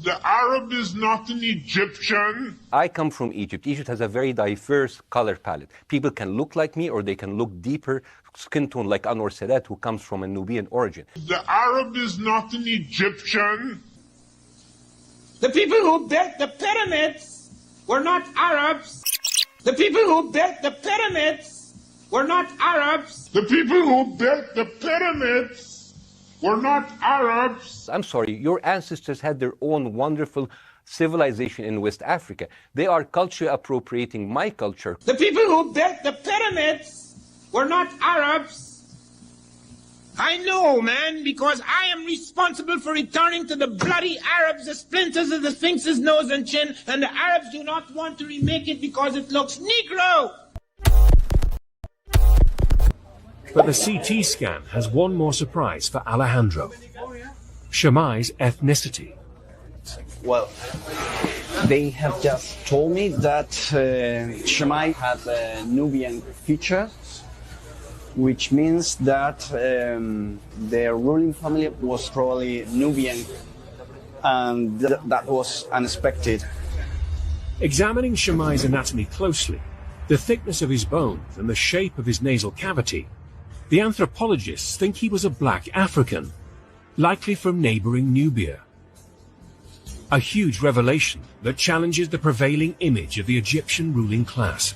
The Arab is not an Egyptian. I come from Egypt. Egypt has a very diverse color palette. People can look like me or they can look deeper skin tone like Anwar Sadat, who comes from a Nubian origin. The Arab is not an Egyptian. The people who built the pyramids were not Arabs. The people who built the pyramids were not Arabs. The people who built the pyramids were not Arabs. I'm sorry, your ancestors had their own wonderful civilization in West Africa. They are culture appropriating my culture. The people who built the pyramids were not Arabs. I know, man, because I am responsible for returning to the bloody Arabs the splinters of the Sphinx's nose and chin, and the Arabs do not want to remake it because it looks Negro. But the CT scan has one more surprise for Alejandro. Shammai's ethnicity. Well, they have just told me that Shammai had Nubian features, which means that their ruling family was probably Nubian, and that was unexpected. Examining Shammai's anatomy closely, the thickness of his bones and the shape of his nasal cavity, the anthropologists think he was a black African, likely from neighboring Nubia. A huge revelation that challenges the prevailing image of the Egyptian ruling class.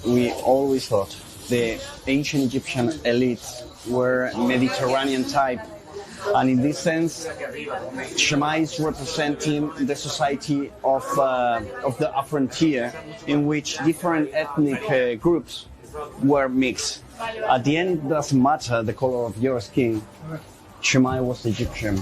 We always thought the ancient Egyptian elites were Mediterranean type, and in this sense, Shammai is representing the society of the frontier, in which different ethnic groups were mixed. At the end, it doesn't matter the color of your skin. Shammai was Egyptian.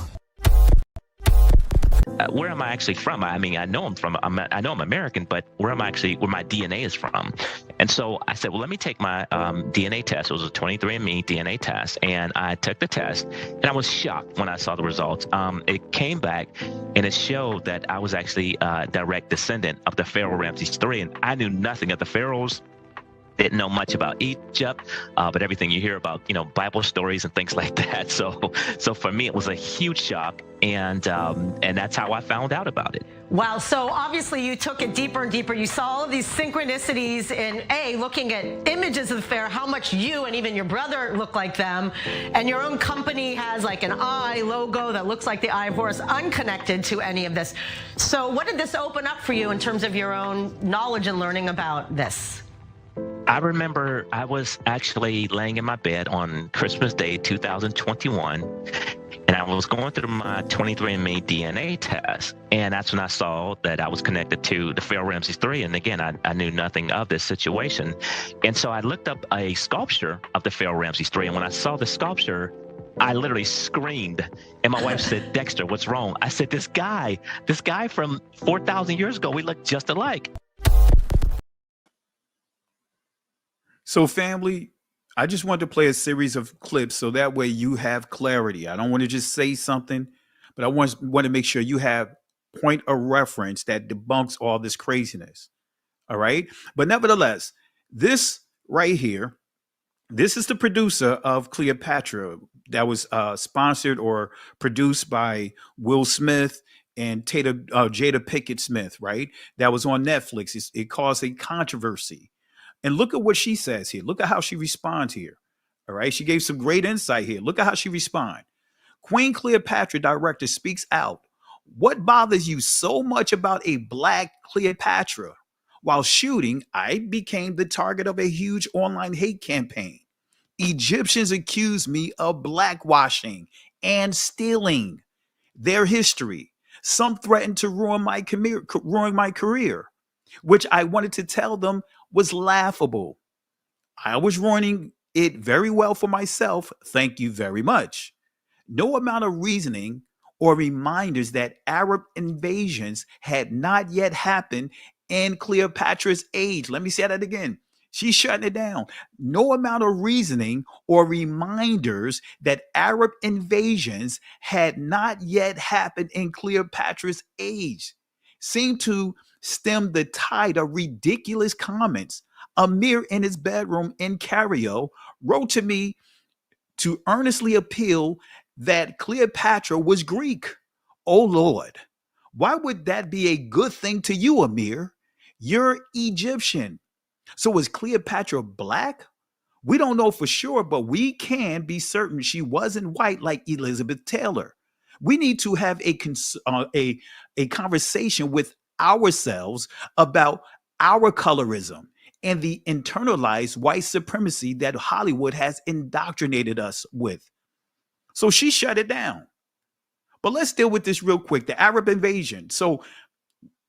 where am I actually from? I mean, I know I'm American, but where my DNA is from? And so I said, well, let me take my DNA test. It was a 23andMe DNA test. And I took the test, and I was shocked when I saw the results. It came back, and it showed that I was actually a direct descendant of the Pharaoh Ramses III. And I knew nothing of the pharaohs. Didn't know much about Egypt, but everything you hear about, Bible stories and things like that. So for me, it was a huge shock, and that's how I found out about it. Wow. So obviously you took it deeper and deeper. You saw all of these synchronicities in looking at images of the pharaoh, how much you and even your brother look like them, and your own company has like an eye logo that looks like the eye of Horus, unconnected to any of this. So what did this open up for you in terms of your own knowledge and learning about this? I remember I was actually laying in my bed on Christmas Day, 2021, and I was going through my 23andMe DNA test, and that's when I saw that I was connected to the Pharaoh Ramses III. And again, I knew nothing of this situation. And so I looked up a sculpture of the Pharaoh Ramses III, and when I saw the sculpture, I literally screamed. And my wife said, Dexter, what's wrong? I said, this guy from 4,000 years ago, we look just alike. So family, I just wanted to play a series of clips so that way you have clarity. I don't want to just say something, but I want to make sure you have point of reference that debunks all this craziness. All right. But nevertheless, this right here, this is the producer of Cleopatra that was sponsored or produced by Will Smith and Jada Pinkett Smith, right? That was on Netflix. It caused a controversy. And look at what she says here. Look at how she responds here. All right. She gave some great insight here. Look at how she responds. Queen Cleopatra director speaks out. What bothers you so much about a black Cleopatra? While shooting, I became the target of a huge online hate campaign. Egyptians accuse me of blackwashing and stealing their history. Some threatened to ruin my career, which I wanted to tell them was laughable. I was ruining it very well for myself. Thank you very much. No amount of reasoning or reminders that Arab invasions had not yet happened in Cleopatra's age. Let me say that again. She's shutting it down. No amount of reasoning or reminders that Arab invasions had not yet happened in Cleopatra's age seemed to stem the tide of ridiculous comments. Amir in his bedroom in Cairo wrote to me to earnestly appeal that Cleopatra was Greek. Oh Lord, why would that be a good thing to you, Amir? You're Egyptian. So was Cleopatra black? We don't know for sure, but we can be certain she wasn't white like Elizabeth Taylor. We need to have a conversation with ourselves about our colorism and the internalized white supremacy that Hollywood has indoctrinated us with. So she shut it down. But let's deal with this real quick, the Arab invasion. So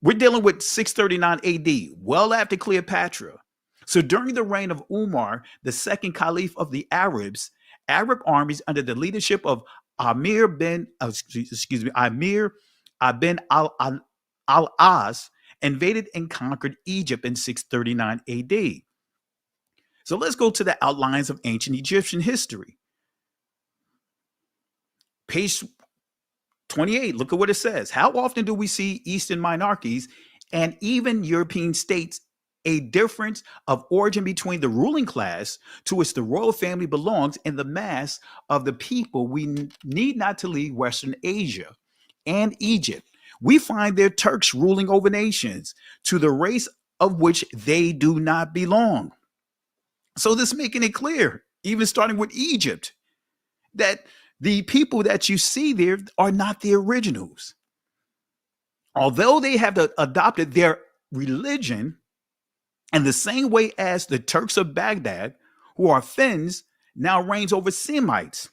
we're dealing with 639 AD, well after Cleopatra. So during the reign of Umar, the second caliph of the Arabs, Arab armies under the leadership of Amir bin al-As invaded and conquered Egypt in 639 AD. So let's go to the outlines of ancient Egyptian history. Page 28, look at what it says. How often do we see Eastern monarchies and even European states a difference of origin between the ruling class to which the royal family belongs and the mass of the people? We need not to leave Western Asia and Egypt. We find there Turks ruling over nations to the race of which they do not belong. So this making it clear, even starting with Egypt, that the people that you see there are not the originals. Although they have adopted their religion in the same way as the Turks of Baghdad, who are Finns, now reigns over Semites.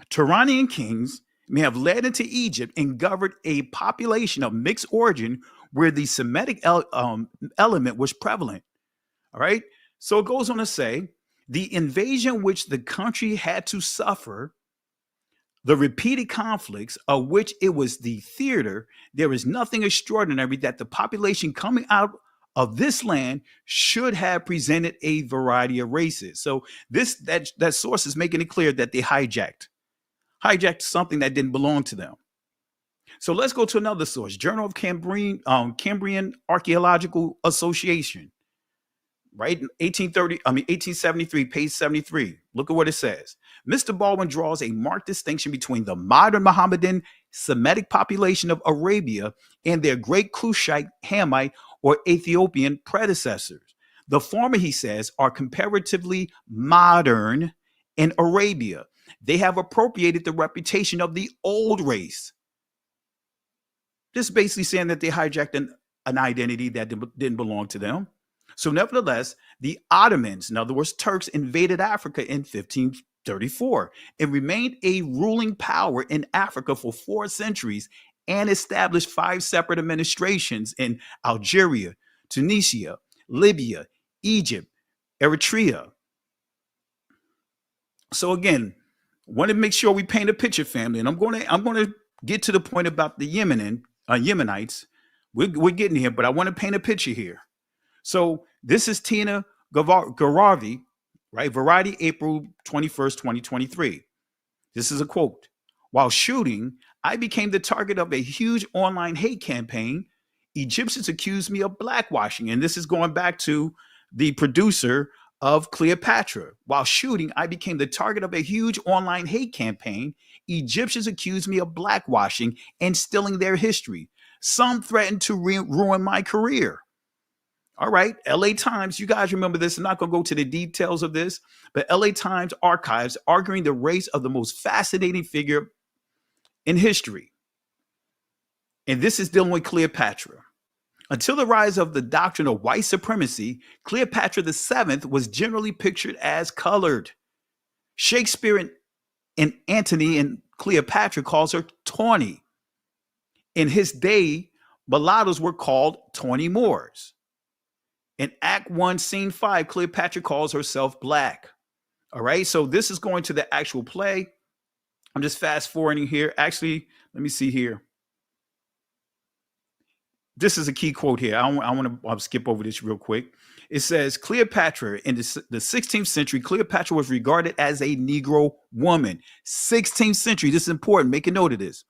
Turanian kings may have led into Egypt and governed a population of mixed origin where the Semitic element was prevalent. All right. So it goes on to say the invasion which the country had to suffer The repeated conflicts of which it was the theater, there is nothing extraordinary that the population coming out of this land should have presented a variety of races. So that source is making it clear that they hijacked something that didn't belong to them. So let's go to another source, Journal of Cambrian Archaeological Association, right? 1873, page 73. Look at what it says. Mr. Baldwin draws a marked distinction between the modern Mohammedan Semitic population of Arabia and their great Kushite, Hamite, or Ethiopian predecessors. The former, he says, are comparatively modern in Arabia. They have appropriated the reputation of the old race. This is basically saying that they hijacked an identity that didn't belong to them. So nevertheless, the Ottomans, in other words, Turks, invaded Africa in 1534 and remained a ruling power in Africa for 4 centuries and established 5 separate administrations in Algeria, Tunisia, Libya, Egypt, Eritrea. So again, want to make sure we paint a picture, family, and I'm going to get to the point about the Yemenites. We're getting here, but I want to paint a picture here. So this is Tina Garavi, right? Variety, April 21st, 2023. This is a quote. While shooting, I became the target of a huge online hate campaign. Egyptians accused me of blackwashing. And this is going back to the producer of Cleopatra. While shooting, I became the target of a huge online hate campaign. Egyptians accused me of blackwashing and stealing their history. Some threatened to ruin my career. All right, LA Times, you guys remember this. I'm not going to go to the details of this, but LA Times archives arguing the race of the most fascinating figure in history. And this is dealing with Cleopatra. Until the rise of the doctrine of white supremacy, Cleopatra VII was generally pictured as colored. Shakespeare and Antony and Cleopatra calls her tawny. In his day, mulattoes were called tawny Moors. In Act 1, Scene 5, Cleopatra calls herself black. All right, so this is going to the actual play. I'm just fast forwarding here. Actually, let me see here. This is a key quote here. I'll skip over this real quick. It says, Cleopatra, in the 16th century, Cleopatra was regarded as a Negro woman. 16th century, this is important. Make a note of this.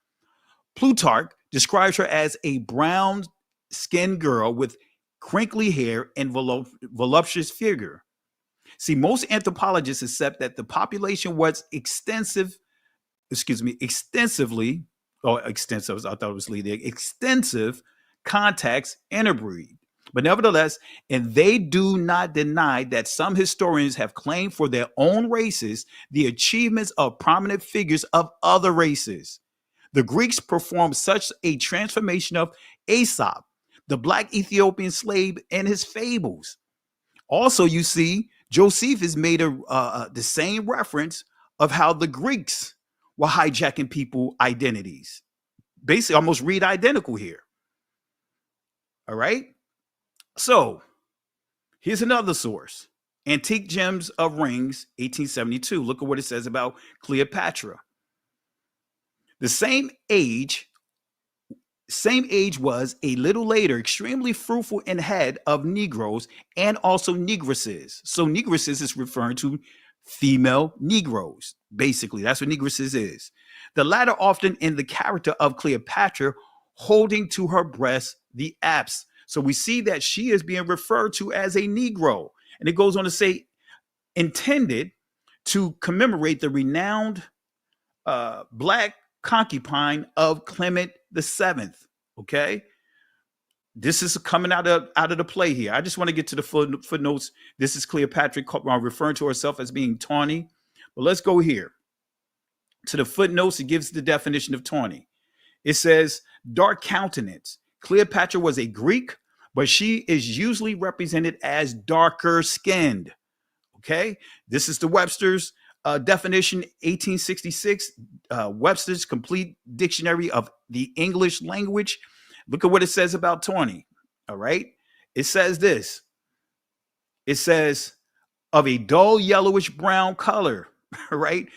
Plutarch describes her as a brown-skinned girl with crinkly hair and voluptuous figure. See, most anthropologists accept that the population was extensive, I thought it was leading, extensive contacts interbreed. But nevertheless, and they do not deny that some historians have claimed for their own races the achievements of prominent figures of other races. The Greeks performed such a transformation of Aesop, the black Ethiopian slave, and his fables. Also, you see, Josephus made the same reference of how the Greeks were hijacking people identities. Basically, almost read identical here. All right. So here's another source. Antique Gems of Rings, 1872. Look at what it says about Cleopatra. The same age was a little later extremely fruitful in head of Negroes and also Negresses. So Negresses is referring to female Negroes. Basically, that's what Negresses is. The latter often in the character of Cleopatra, holding to her breast the apse. So we see that she is being referred to as a Negro. And it goes on to say, intended to commemorate the renowned black concubine of Clement VII. Okay, this is coming out of the play here. I just want to get to the footnotes. This is Cleopatra referring to herself as being tawny. But let's go here to the footnotes. It gives the definition of tawny. It says dark countenance. Cleopatra was a Greek, but she is usually represented as darker skinned. Okay, this is the Webster's definition, 1866, Webster's Complete Dictionary of the English Language. Look at what it says about tawny. All right, it says this. It says of a dull yellowish brown color. Right,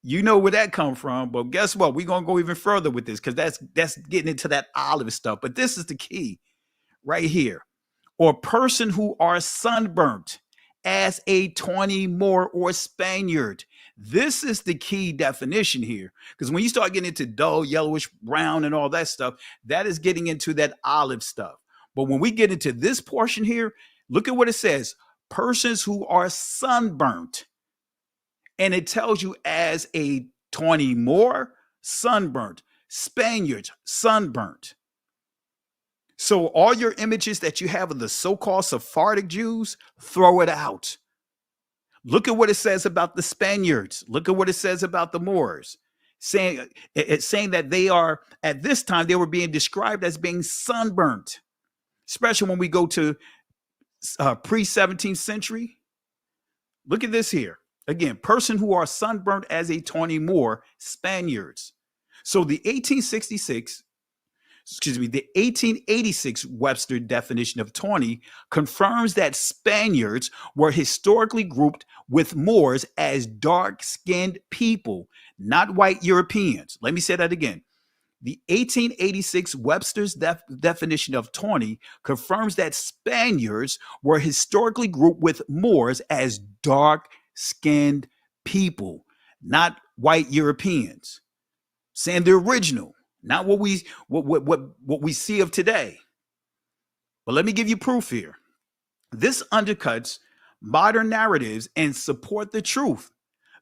You know where that come from, but guess what? We're gonna go even further with this because that's getting into that olive stuff. But this is the key right here. Or person who are sunburnt as a 20 more or Spaniard. This is the key definition here. Because when you start getting into dull, yellowish, brown, and all that stuff, that is getting into that olive stuff. But when we get into this portion here, look at what it says. Persons who are sunburnt. And it tells you as a 20 more, sunburnt. Spaniards, sunburnt. So all your images that you have of the so-called Sephardic Jews, throw it out. Look at what it says about the Spaniards. Look at what it says about the Moors. It's saying that they are, at this time, they were being described as being sunburnt. Especially when we go to pre-17th century. Look at this here. Again, person who are sunburnt as a 20 more, Spaniards. So the 1886 Webster definition of 20 confirms that Spaniards were historically grouped with Moors as dark-skinned people, not white Europeans. Let me say that again. The 1886 Webster's definition of 20 confirms that Spaniards were historically grouped with Moors as dark-skinned people, not white Europeans. Saying the original. Not what we see of today. But let me give you proof here. This undercuts modern narratives and support the truth.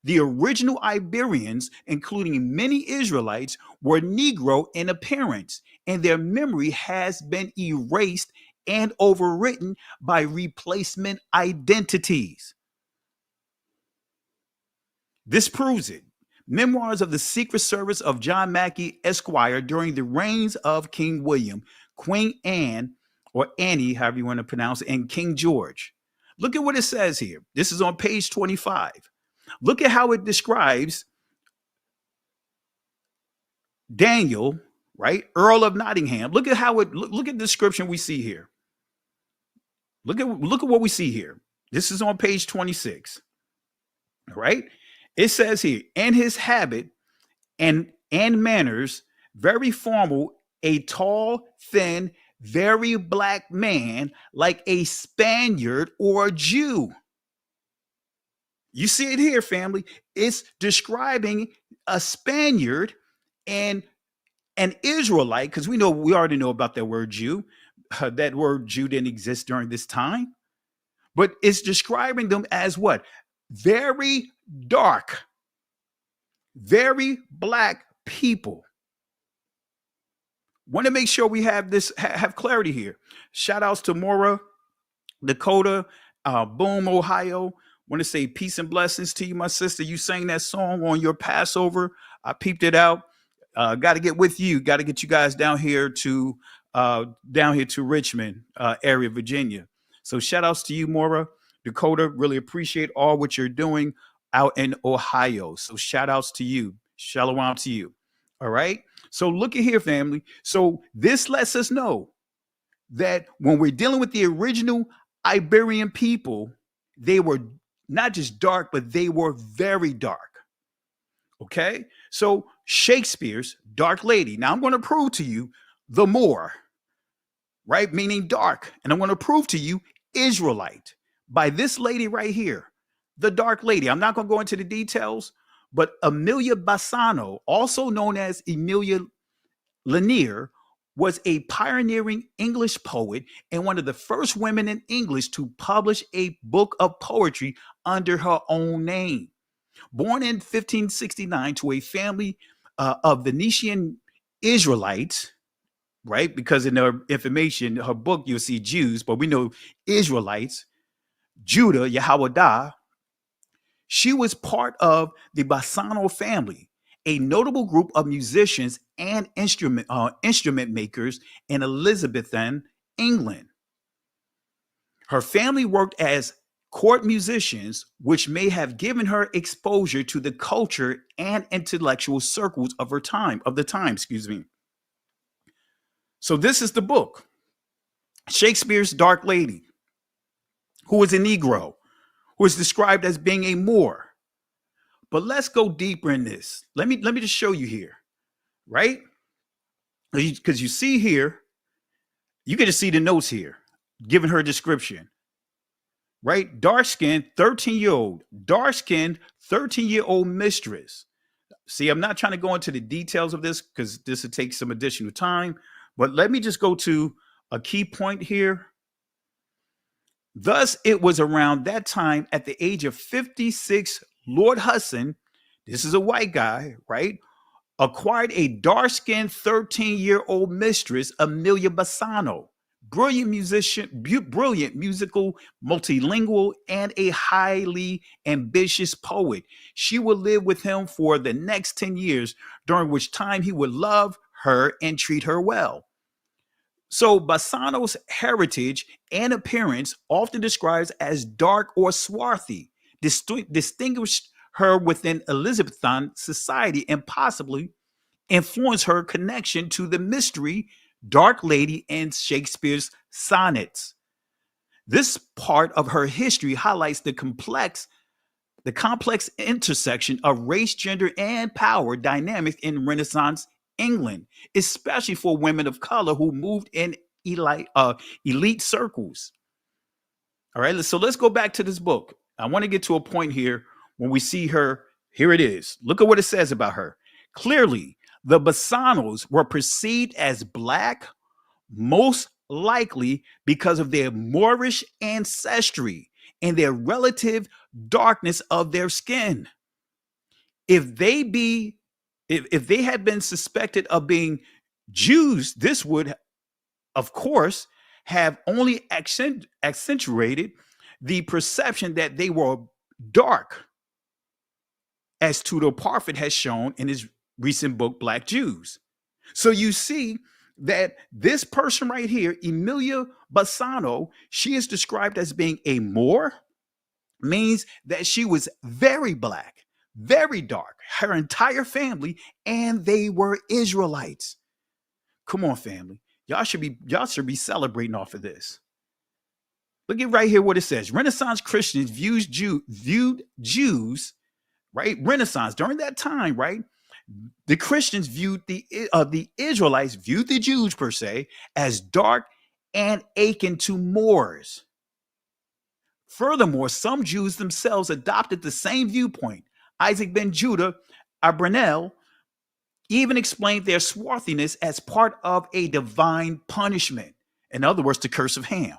The original Iberians, including many Israelites, were Negro in appearance, and their memory has been erased and overwritten by replacement identities. This proves it. Memoirs of the Secret Service of John Mackey, Esquire, during the reigns of King William, Queen Anne, or Annie, however you want to pronounce it, and King George. Look at what it says here. This is on page 25. Look at how it describes Daniel, right? Earl of Nottingham. Look at how it look at the description we see here. Look at what we see here. This is on page 26. All right. It says here, and his habit and manners, very formal, a tall, thin, very black man, like a Spaniard or a Jew. You see it here, family. It's describing a Spaniard and an Israelite, because we already know about that word Jew. That word Jew didn't exist during this time. But it's describing them as what? Very dark, very black people. Want to make sure we have this, have clarity here. Shout outs to Mora, Dakota, Boom, Ohio. Want to say peace and blessings to you, my sister. You sang that song on your Passover. I peeped it out. Got to get with you. Got to get you guys down here to Richmond area, Virginia. So shout outs to you, Mora, Dakota. Really appreciate all what you're doing out in Ohio. So shout outs to you. Shalom to you. All right. So look at here, family. So this lets us know that when we're dealing with the original Iberian people, they were not just dark, but they were very dark. Okay. So Shakespeare's Dark Lady. Now I'm going to prove to you the Moor, right? Meaning dark. And I'm going to prove to you Israelite by this lady right here, the Dark Lady. I'm not going to go into the details, but Emilia Bassano, also known as Emilia Lanier, was a pioneering English poet and one of the first women in English to publish a book of poetry under her own name. Born in 1569 to a family of Venetian Israelites, right? Because in her information, her book, you'll see Jews, but we know Israelites, Judah, Yehowadah. She was part of the Bassano family, a notable group of musicians and instrument makers in Elizabethan England. Her family worked as court musicians, which may have given her exposure to the culture and intellectual circles of the time. So this is the book, Shakespeare's Dark Lady, who was a Negro, who is described as being a Moor. But let's go deeper in this. Let me just show you here, right? Because you see here, you get to see the notes here, giving her description, right? Dark-skinned, 13-year-old, dark-skinned, 13-year-old mistress. See, I'm not trying to go into the details of this because this would take some additional time, but let me just go to a key point here. Thus, it was around that time at the age of 56, Lord Hudson, this is a white guy, right, acquired a dark-skinned 13-year-old mistress, Amelia Bassano, brilliant musician, brilliant musical, multilingual, and a highly ambitious poet. She would live with him for the next 10 years, during which time he would love her and treat her well. So Bassano's heritage and appearance, often described as dark or swarthy, distinguished her within Elizabethan society and possibly influenced her connection to the mystery Dark Lady in Shakespeare's sonnets. This part of her history highlights the complex intersection of race, gender, and power dynamics in Renaissance England, especially for women of color who moved in elite circles. All right, so let's go back to this book. I want to get to a point here when we see her. Here it is. Look at what it says about her. Clearly, the Bassanos were perceived as black, most likely because of their Moorish ancestry and their relative darkness of their skin. If they had been suspected of being Jews, this would, of course, have only accentuated the perception that they were dark, as Tudor Parfit has shown in his recent book, Black Jews. So you see that this person right here, Emilia Bassano, she is described as being a Moor, means that she was very black, very dark, her entire family, and they were Israelites. Come on, family. Y'all should be celebrating off of this. Look at right here what it says. Renaissance Christians viewed Jews, right? Renaissance, during that time, right? The Christians viewed the Israelites, viewed the Jews per se, as dark and akin to Moors. Furthermore, some Jews themselves adopted the same viewpoint. Isaac ben Judah Abravanel even explained their swarthiness as part of a divine punishment. In other words, the curse of Ham.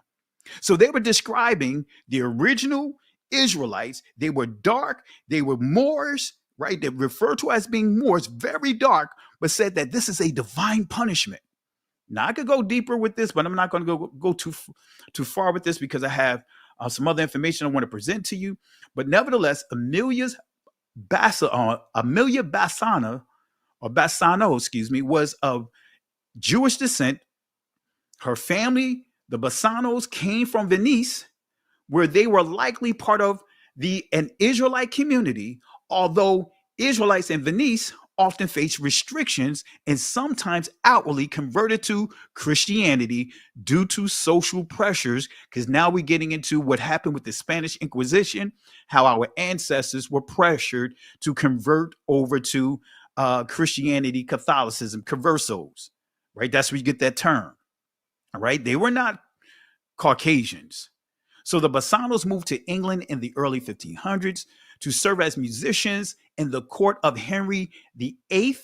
So they were describing the original Israelites. They were dark. They were Moors, right? They referred to as being Moors, very dark, but said that this is a divine punishment. Now, I could go deeper with this, but I'm not going to go too far with this because I have some other information I want to present to you. But nevertheless, Amelia Bassano, was of Jewish descent. Her family, the Bassanos, came from Venice, where they were likely part of an Israelite community, although Israelites in Venice often faced restrictions and sometimes outwardly converted to Christianity due to social pressures, because now we're getting into what happened with the Spanish Inquisition, how our ancestors were pressured to convert over to Christianity, Catholicism, conversos, right? That's where you get that term, all right? They were not Caucasians. So the Bassanos moved to England in the early 1500s to serve as musicians in the court of Henry VIII.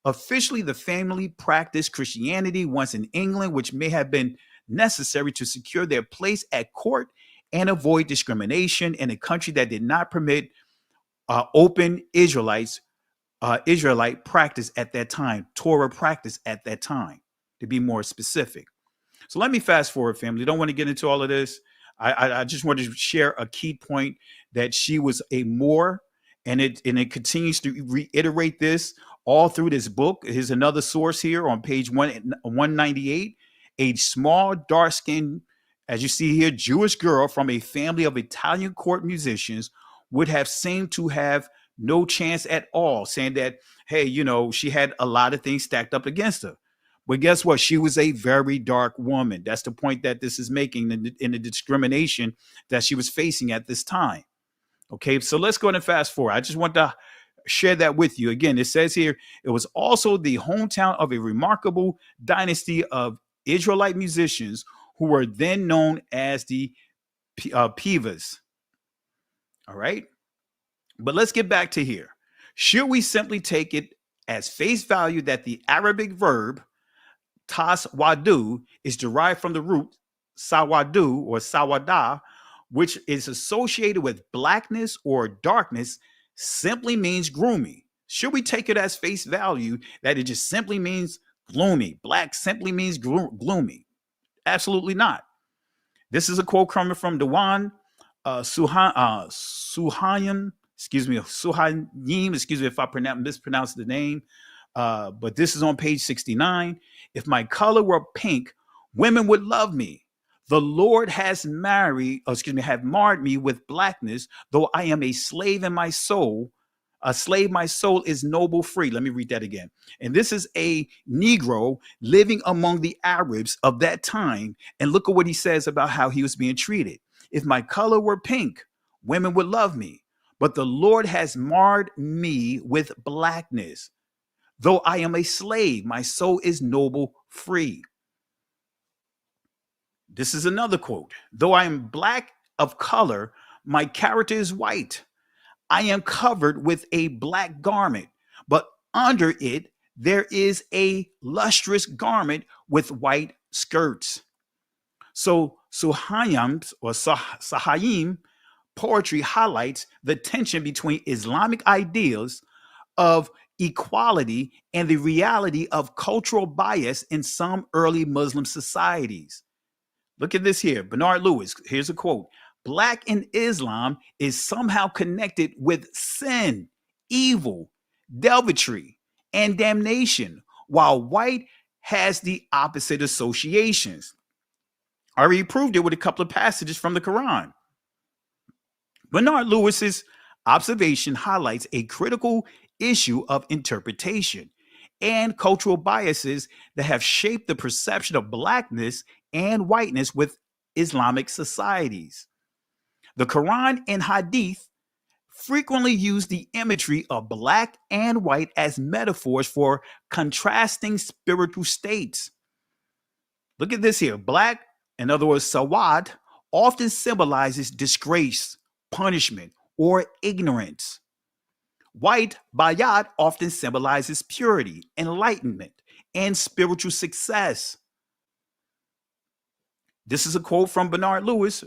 Officially, the family practiced Christianity once in England, which may have been necessary to secure their place at court and avoid discrimination in a country that did not permit open Israelite practice at that time, Torah practice at that time, to be more specific. So let me fast forward, family. Don't want to get into all of this. I just wanted to share a key point that she was a Moor, and it continues to reiterate this all through this book. Here's another source here on page 198. A small, dark-skinned, as you see here, Jewish girl from a family of Italian court musicians would have seemed to have no chance at all, saying that, hey, she had a lot of things stacked up against her. But guess what? She was a very dark woman. That's the point that this is making in the discrimination that she was facing at this time. Okay, so let's go ahead and fast forward. I just want to share that with you. Again, it says here, it was also the hometown of a remarkable dynasty of Israelite musicians who were then known as the Pivas. All right. But let's get back to here. Should we simply take it as face value that the Arabic verb taswadu is derived from the root sawadu or sawada, which is associated with blackness or darkness, simply means gloomy? Should we take it as face value that it just simply means gloomy? Black simply means gloomy? Absolutely not. This is a quote coming from Dewan Suhayim, Suhayim, excuse me if I mispronounce the name, but this is on page 69. If my color were pink, women would love me. The Lord has have marred me with blackness, though I am a slave in my soul. A slave, my soul is noble, free. Let me read that again. And this is a Negro living among the Arabs of that time. And look at what he says about how he was being treated. If my color were pink, women would love me. But the Lord has marred me with blackness. Though I am a slave, my soul is noble, free. This is another quote. Though I am black of color, my character is white. I am covered with a black garment, but under it there is a lustrous garment with white skirts. So Suhayim or Sahayim poetry highlights the tension between Islamic ideals of equality and the reality of cultural bias in some early Muslim societies. Look at this here. Bernard Lewis, here's a quote. Black in Islam is somehow connected with sin, evil, deviltry, and damnation, while white has the opposite associations. I already proved it with a couple of passages from the Quran. Bernard Lewis's observation highlights a critical issue of interpretation and cultural biases that have shaped the perception of blackness and whiteness with Islamic societies. The Quran and Hadith frequently use the imagery of black and white as metaphors for contrasting spiritual states. Look at this here. Black, in other words, sawad, often symbolizes disgrace, punishment, or ignorance. White, bayat, often symbolizes purity, enlightenment, and spiritual success. This is a quote from Bernard Lewis,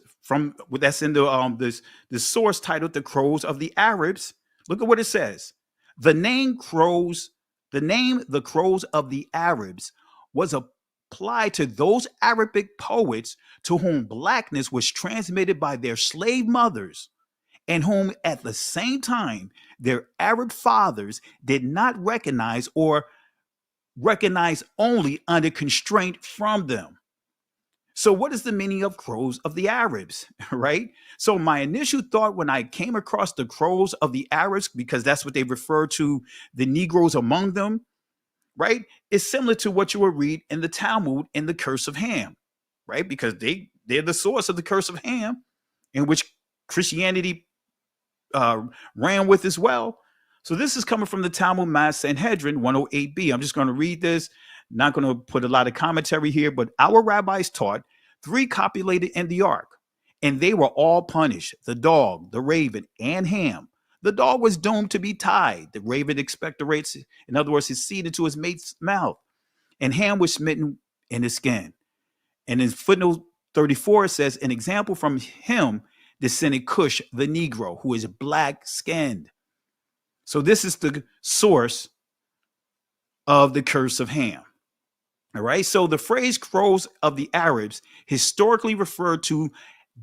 that's in the source titled "The Crows of the Arabs." Look at what it says. The name the Crows of the Arabs was applied to those Arabic poets to whom blackness was transmitted by their slave mothers, and whom at the same time their Arab fathers did not recognize or recognize only under constraint from them. So what is the meaning of Crows of the Arabs, right? So my initial thought when I came across the Crows of the Arabs, because that's what they refer to the Negroes among them, right, is similar to what you will read in the Talmud in the Curse of Ham, right? Because they're the source of the Curse of Ham, in which Christianity ran with as well. So this is coming from the Talmud Mas Sanhedrin 108b. I'm just going to read this. Not going to put a lot of commentary here, but our rabbis taught 3 copulated in the ark, and they were all punished: the dog, the raven, and Ham. The dog was doomed to be tied. The raven expectorates, in other words, his seed into his mate's mouth, and Ham was smitten in his skin. And in footnote 34, it says, an example from him descended Cush, the Negro, who is black-skinned. So this is the source of the Curse of Ham. All right. So the phrase Crows of the Arabs historically referred to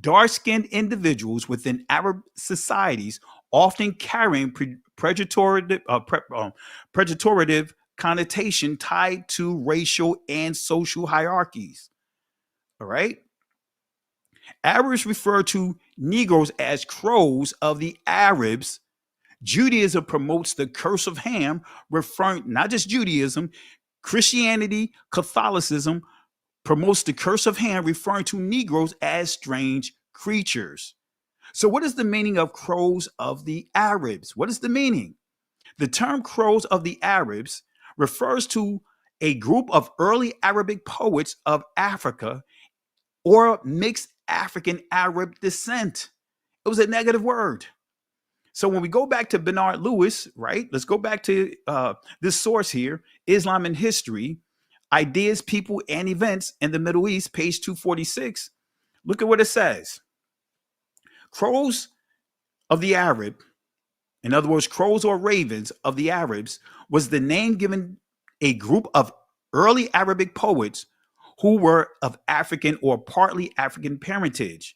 dark-skinned individuals within Arab societies, often carrying predatorial connotation tied to racial and social hierarchies. All right. Arabs refer to Negroes as Crows of the Arabs. Judaism promotes the Curse of Ham, referring not just Judaism, Christianity, Catholicism promotes the Curse of Ham, referring to Negroes as strange creatures. So what is the meaning of Crows of the Arabs? What is the meaning? The term crows of the Arabs refers to a group of early Arabic poets of Africa or mixed African Arab descent. It was a negative word. So when we go back to Bernard Lewis, right? Let's go back to this source here, Islam and History, Ideas, People, and Events in the Middle East, page 246. Look at what it says. Crows of the Arab, in other words, crows or ravens of the Arabs, was the name given a group of early Arabic poets who were of African or partly African parentage.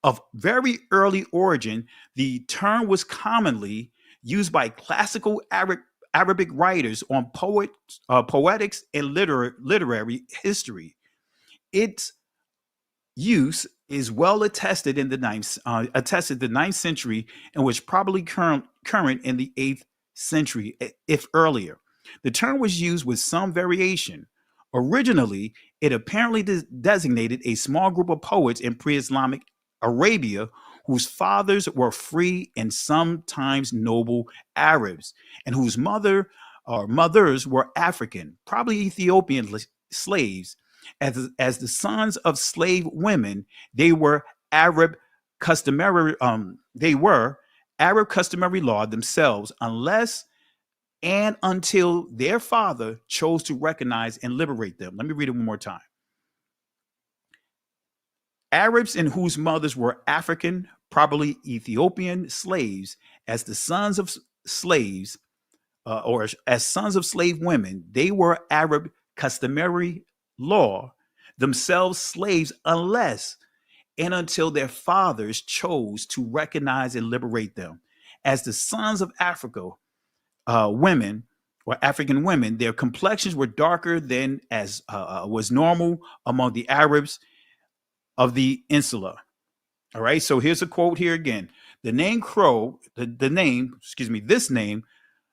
Of very early origin, the term was commonly used by classical Arabic writers on poetics and literary history. Its use is well attested in the 9th century and was probably current in the 8th century, if earlier. The term was used with some variation. Originally, it apparently designated a small group of poets in pre-Islamic Arabia whose fathers were free and sometimes noble Arabs, and whose mothers were African, probably Ethiopian slaves. As the sons of slave women, they were Arab customary law themselves, unless and until their father chose to recognize and liberate them. Let me read it one more time. Arabs in whose mothers were African, probably Ethiopian slaves, as the sons of slaves, or as sons of slave women, they were Arab customary law, themselves slaves, unless and until their fathers chose to recognize and liberate them. As the sons of Africa, women or African women, their complexions were darker than as was normal among the Arabs of the insula. All right, so here's a quote here again. The name crow, this name,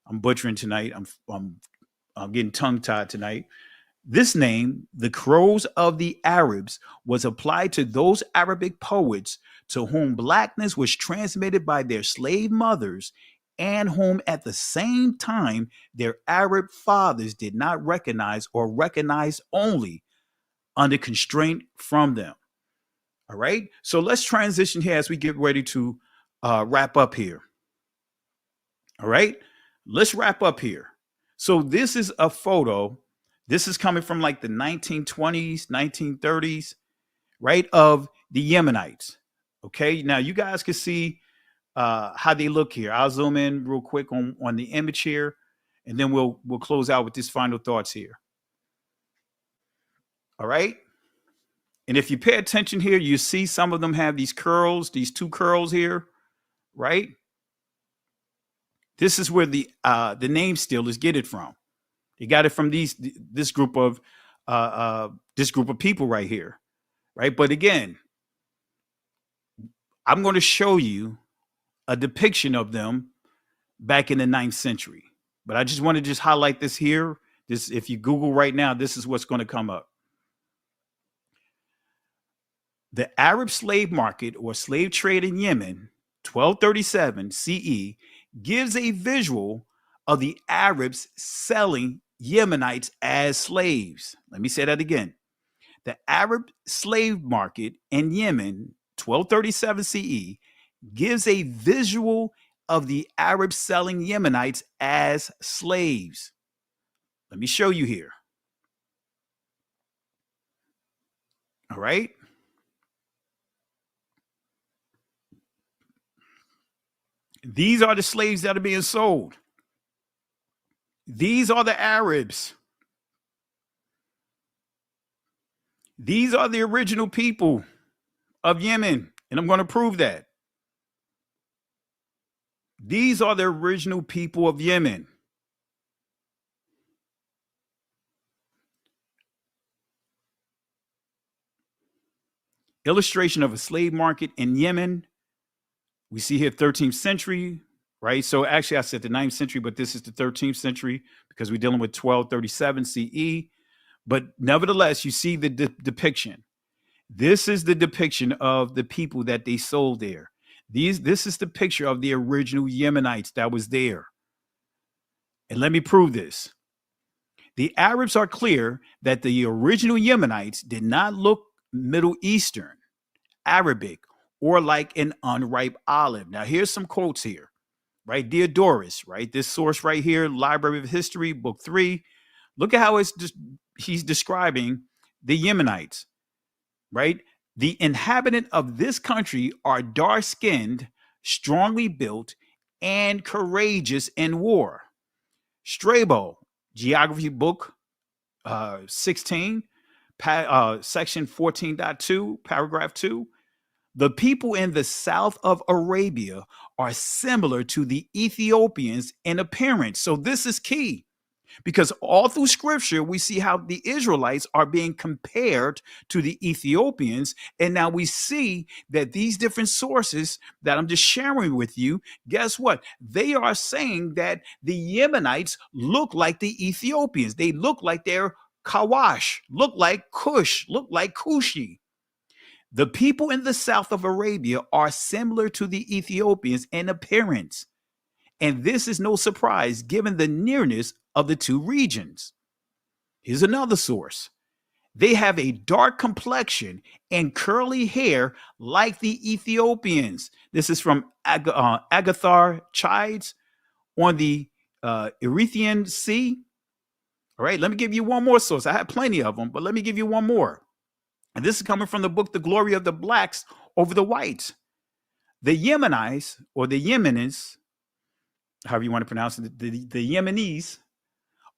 I'm butchering tonight. I'm getting tongue-tied tonight. This name, the crows of the Arabs, was applied to those Arabic poets to whom blackness was transmitted by their slave mothers and whom at the same time their Arab fathers did not recognize or recognize only under constraint from them. All right, so let's transition here as we get ready to wrap up here. All right, let's wrap up here. So this is a photo. This is coming from like the 1920s, 1930s, right, of the Yemenites. Okay, now you guys can see how they look here. I'll zoom in real quick on the image here, and then we'll close out with these final thoughts here. All right. And if you pay attention here, you see some of them have these curls, these two curls here, right? This is where the name stealers get it from. They got it from this group of people right here, right? But again, I'm going to show you a depiction of them back in the 9th century. But I just want to highlight this here. This, if you Google right now, this is what's going to come up. The Arab slave market or slave trade in Yemen, 1237 CE, gives a visual of the Arabs selling Yemenites as slaves. Let me say that again. The Arab slave market in Yemen, 1237 CE, gives a visual of the Arabs selling Yemenites as slaves. Let me show you here. All right. These are the slaves that are being sold. These are the Arabs. These are the original people of Yemen, and I'm going to prove that. These are the original people of Yemen. Illustration of a slave market in Yemen. We see here 13th century, right? So actually I said the 9th century, but this is the 13th century because we're dealing with 1237 CE. But nevertheless, you see the depiction. This is the depiction of the people that they sold there. This is the picture of the original Yemenites that was there. And let me prove this. The Arabs are clear that the original Yemenites did not look Middle Eastern, Arabic, or like an unripe olive. Now, here's some quotes here, right? Diodorus, right? This source right here, Library of History, Book 3. Look at how he's describing the Yemenites, right? The inhabitant of this country are dark-skinned, strongly built, and courageous in war. Strabo, Geography Book 16, Section 14.2, Paragraph 2. The people in the south of Arabia are similar to the Ethiopians in appearance. So this is key, because all through scripture, we see how the Israelites are being compared to the Ethiopians. And now we see that these different sources that I'm just sharing with you, guess what? They are saying that the Yemenites look like the Ethiopians. They look like they're Kawash, look like Cush, look like Kushi. The people in the south of Arabia are similar to the Ethiopians in appearance. And this is no surprise given the nearness of the two regions. Here's another source. They have a dark complexion and curly hair like the Ethiopians. This is from Agathar Chides on the Erythraean Sea. All right, let me give you one more source. I have plenty of them, but let me give you one more. And this is coming from the book, The Glory of the Blacks Over the Whites. The Yemenites, or the Yemenis, however you want to pronounce it, the Yemenis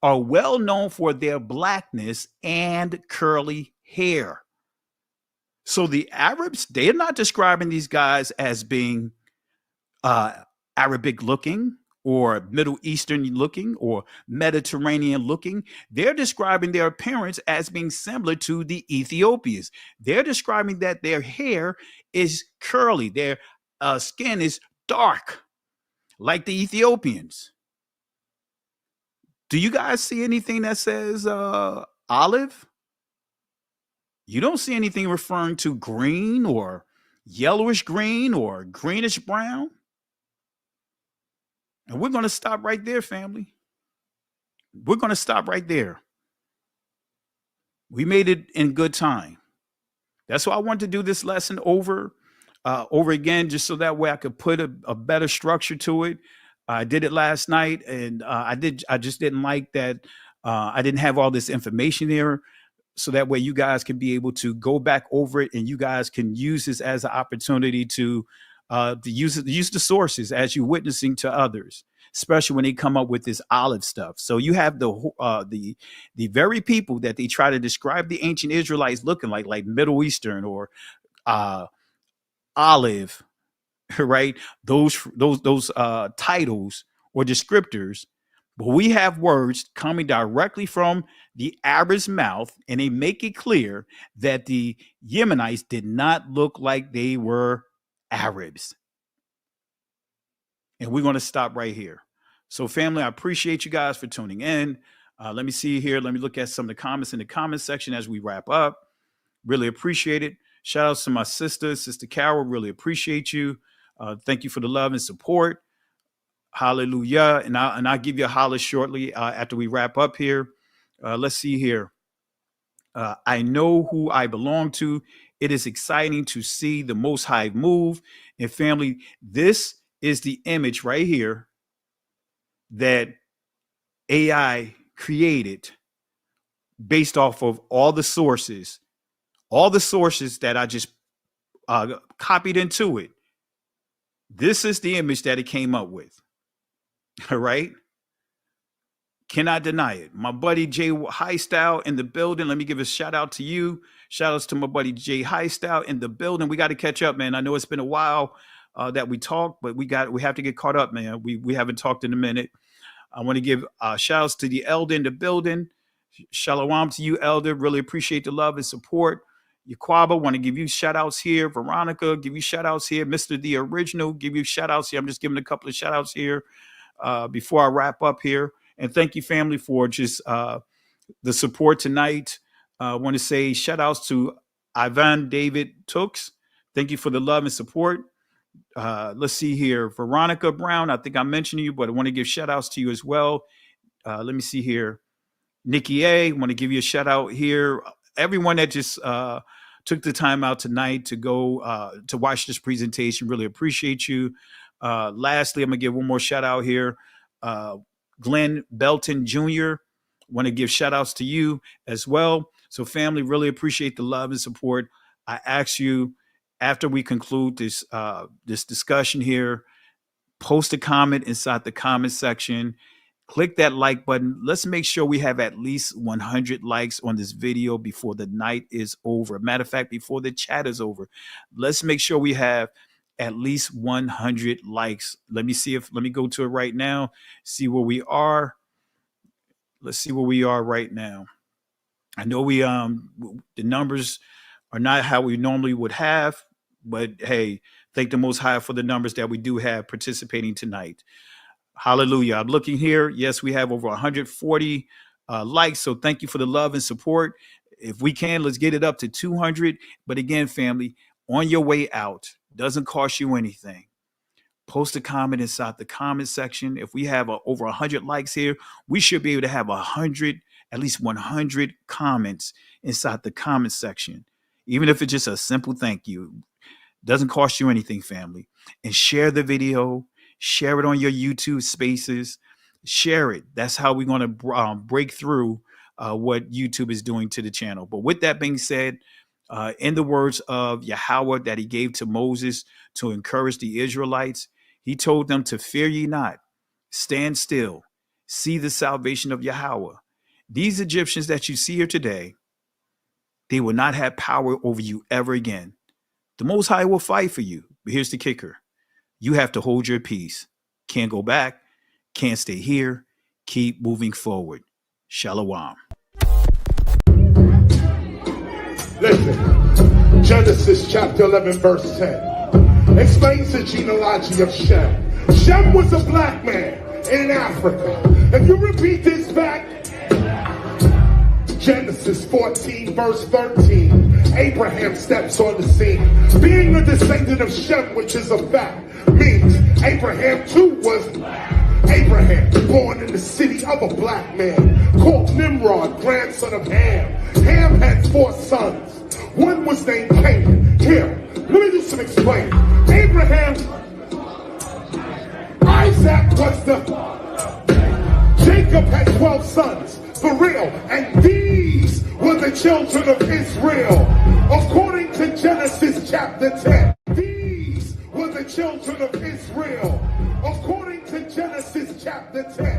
are well known for their blackness and curly hair. So the Arabs, they're not describing these guys as being Arabic looking or Middle Eastern looking or Mediterranean looking. They're describing their appearance as being similar to the Ethiopians. They're describing that their hair is curly, their skin is dark, like the Ethiopians. Do you guys see anything that says olive? You don't see anything referring to green or yellowish green or greenish brown. And we're going to stop right there, family. We're going to stop right there. We made it in good time. That's why I wanted to do this lesson over again, just so that way I could put a better structure to it. I did it last night, and I just didn't like that I didn't have all this information there, so that way you guys can be able to go back over it, and you guys can use this as an opportunity to use the sources as you're witnessing to others, especially when they come up with this olive stuff. So you have the very people that they try to describe the ancient Israelites looking like Middle Eastern or olive, right? Those titles or descriptors, but we have words coming directly from the Arab's mouth, and they make it clear that the Yemenites did not look like they were Arabs. And we're going to stop right here. So family, I appreciate you guys for tuning in. Let me see here. Let me look at some of the comments in the comment section as we wrap up. Really appreciate it. Shout out to my Sister Carol. Really appreciate you. Thank you for the love and support. Hallelujah. And I'll give you a holler shortly after we wrap up here. Let's see here. I know who I belong to. It is exciting to see the Most High move. And family, this is the image right here that AI created based off of all the sources that I just copied into it. This is the image that it came up with. All right. Cannot deny it. My buddy Jay Highstyle in the building. Let me give a shout out to you. Shout outs to my buddy Jay Highstyle in the building. We got to catch up, man. I know it's been a while that we talked, but we have to get caught up, man. We haven't talked in a minute. I want to give shout outs to the elder in the building. Shalom to you, elder. Really appreciate the love and support. Yaquaba, want to give you shout outs here. Veronica, give you shout outs here. Mr. The Original, give you shout outs here. I'm just giving a couple of shout outs here before I wrap up here. And thank you, family, for just the support tonight. I want to say shout outs to Ivan David Tooks. Thank you for the love and support. Let's see here. Veronica Brown, I think I mentioned you, but I want to give shout outs to you as well. Let me see here. Nikki A, want to give you a shout out here. Everyone that just took the time out tonight to go to watch this presentation, really appreciate you. Lastly, I'm going to give one more shout out here. Glenn Belton Jr., want to give shout outs to you as well. So family, really appreciate the love and support. I ask you, after we conclude this this discussion here, post a comment inside the comment section. Click that like button. Let's make sure we have at least 100 likes on this video before the night is over. Matter of fact, before the chat is over, let's make sure we have at least 100 likes. Let me go to it right now, see where we are. Let's see where we are right now. I know the numbers are not how we normally would have, but hey, thank the Most High for the numbers that we do have participating tonight. Hallelujah. I'm looking here. Yes, we have over 140 likes. So thank you for the love and support. If we can, let's get it up to 200. But again, family, on your way out, doesn't cost you anything. Post a comment inside the comment section. If we have over 100 likes here, we should be able to have at least 100 comments inside the comment section. Even if it's just a simple thank you. Doesn't cost you anything, family. And share the video. Share it on your YouTube spaces. Share it. That's how we're going to break through what YouTube is doing to the channel. But with that being said, in the words of Yahweh that he gave to Moses to encourage the Israelites, he told them to fear ye not, stand still, see the salvation of Yahweh. These Egyptians that you see here today, they will not have power over you ever again. The Most High will fight for you. But here's the kicker. You have to hold your peace. Can't go back. Can't stay here. Keep moving forward. Shalom. Listen, Genesis chapter 11, verse 10 explains the genealogy of Shem. Shem was a black man in Africa. If you repeat this back, Genesis 14, verse 13, Abraham steps on the scene. Being a descendant of Shem, which is a fact, means Abraham too was black. Abraham, born in the city of a black man, called Nimrod, grandson of Ham. Ham had 4 sons. One was named Canaan. Here, let me do some explaining. Abraham, Isaac was Jacob had 12 sons, for real, and these were the children of Israel. According to Genesis chapter 10, these were the children of Israel. According to Genesis chapter 10.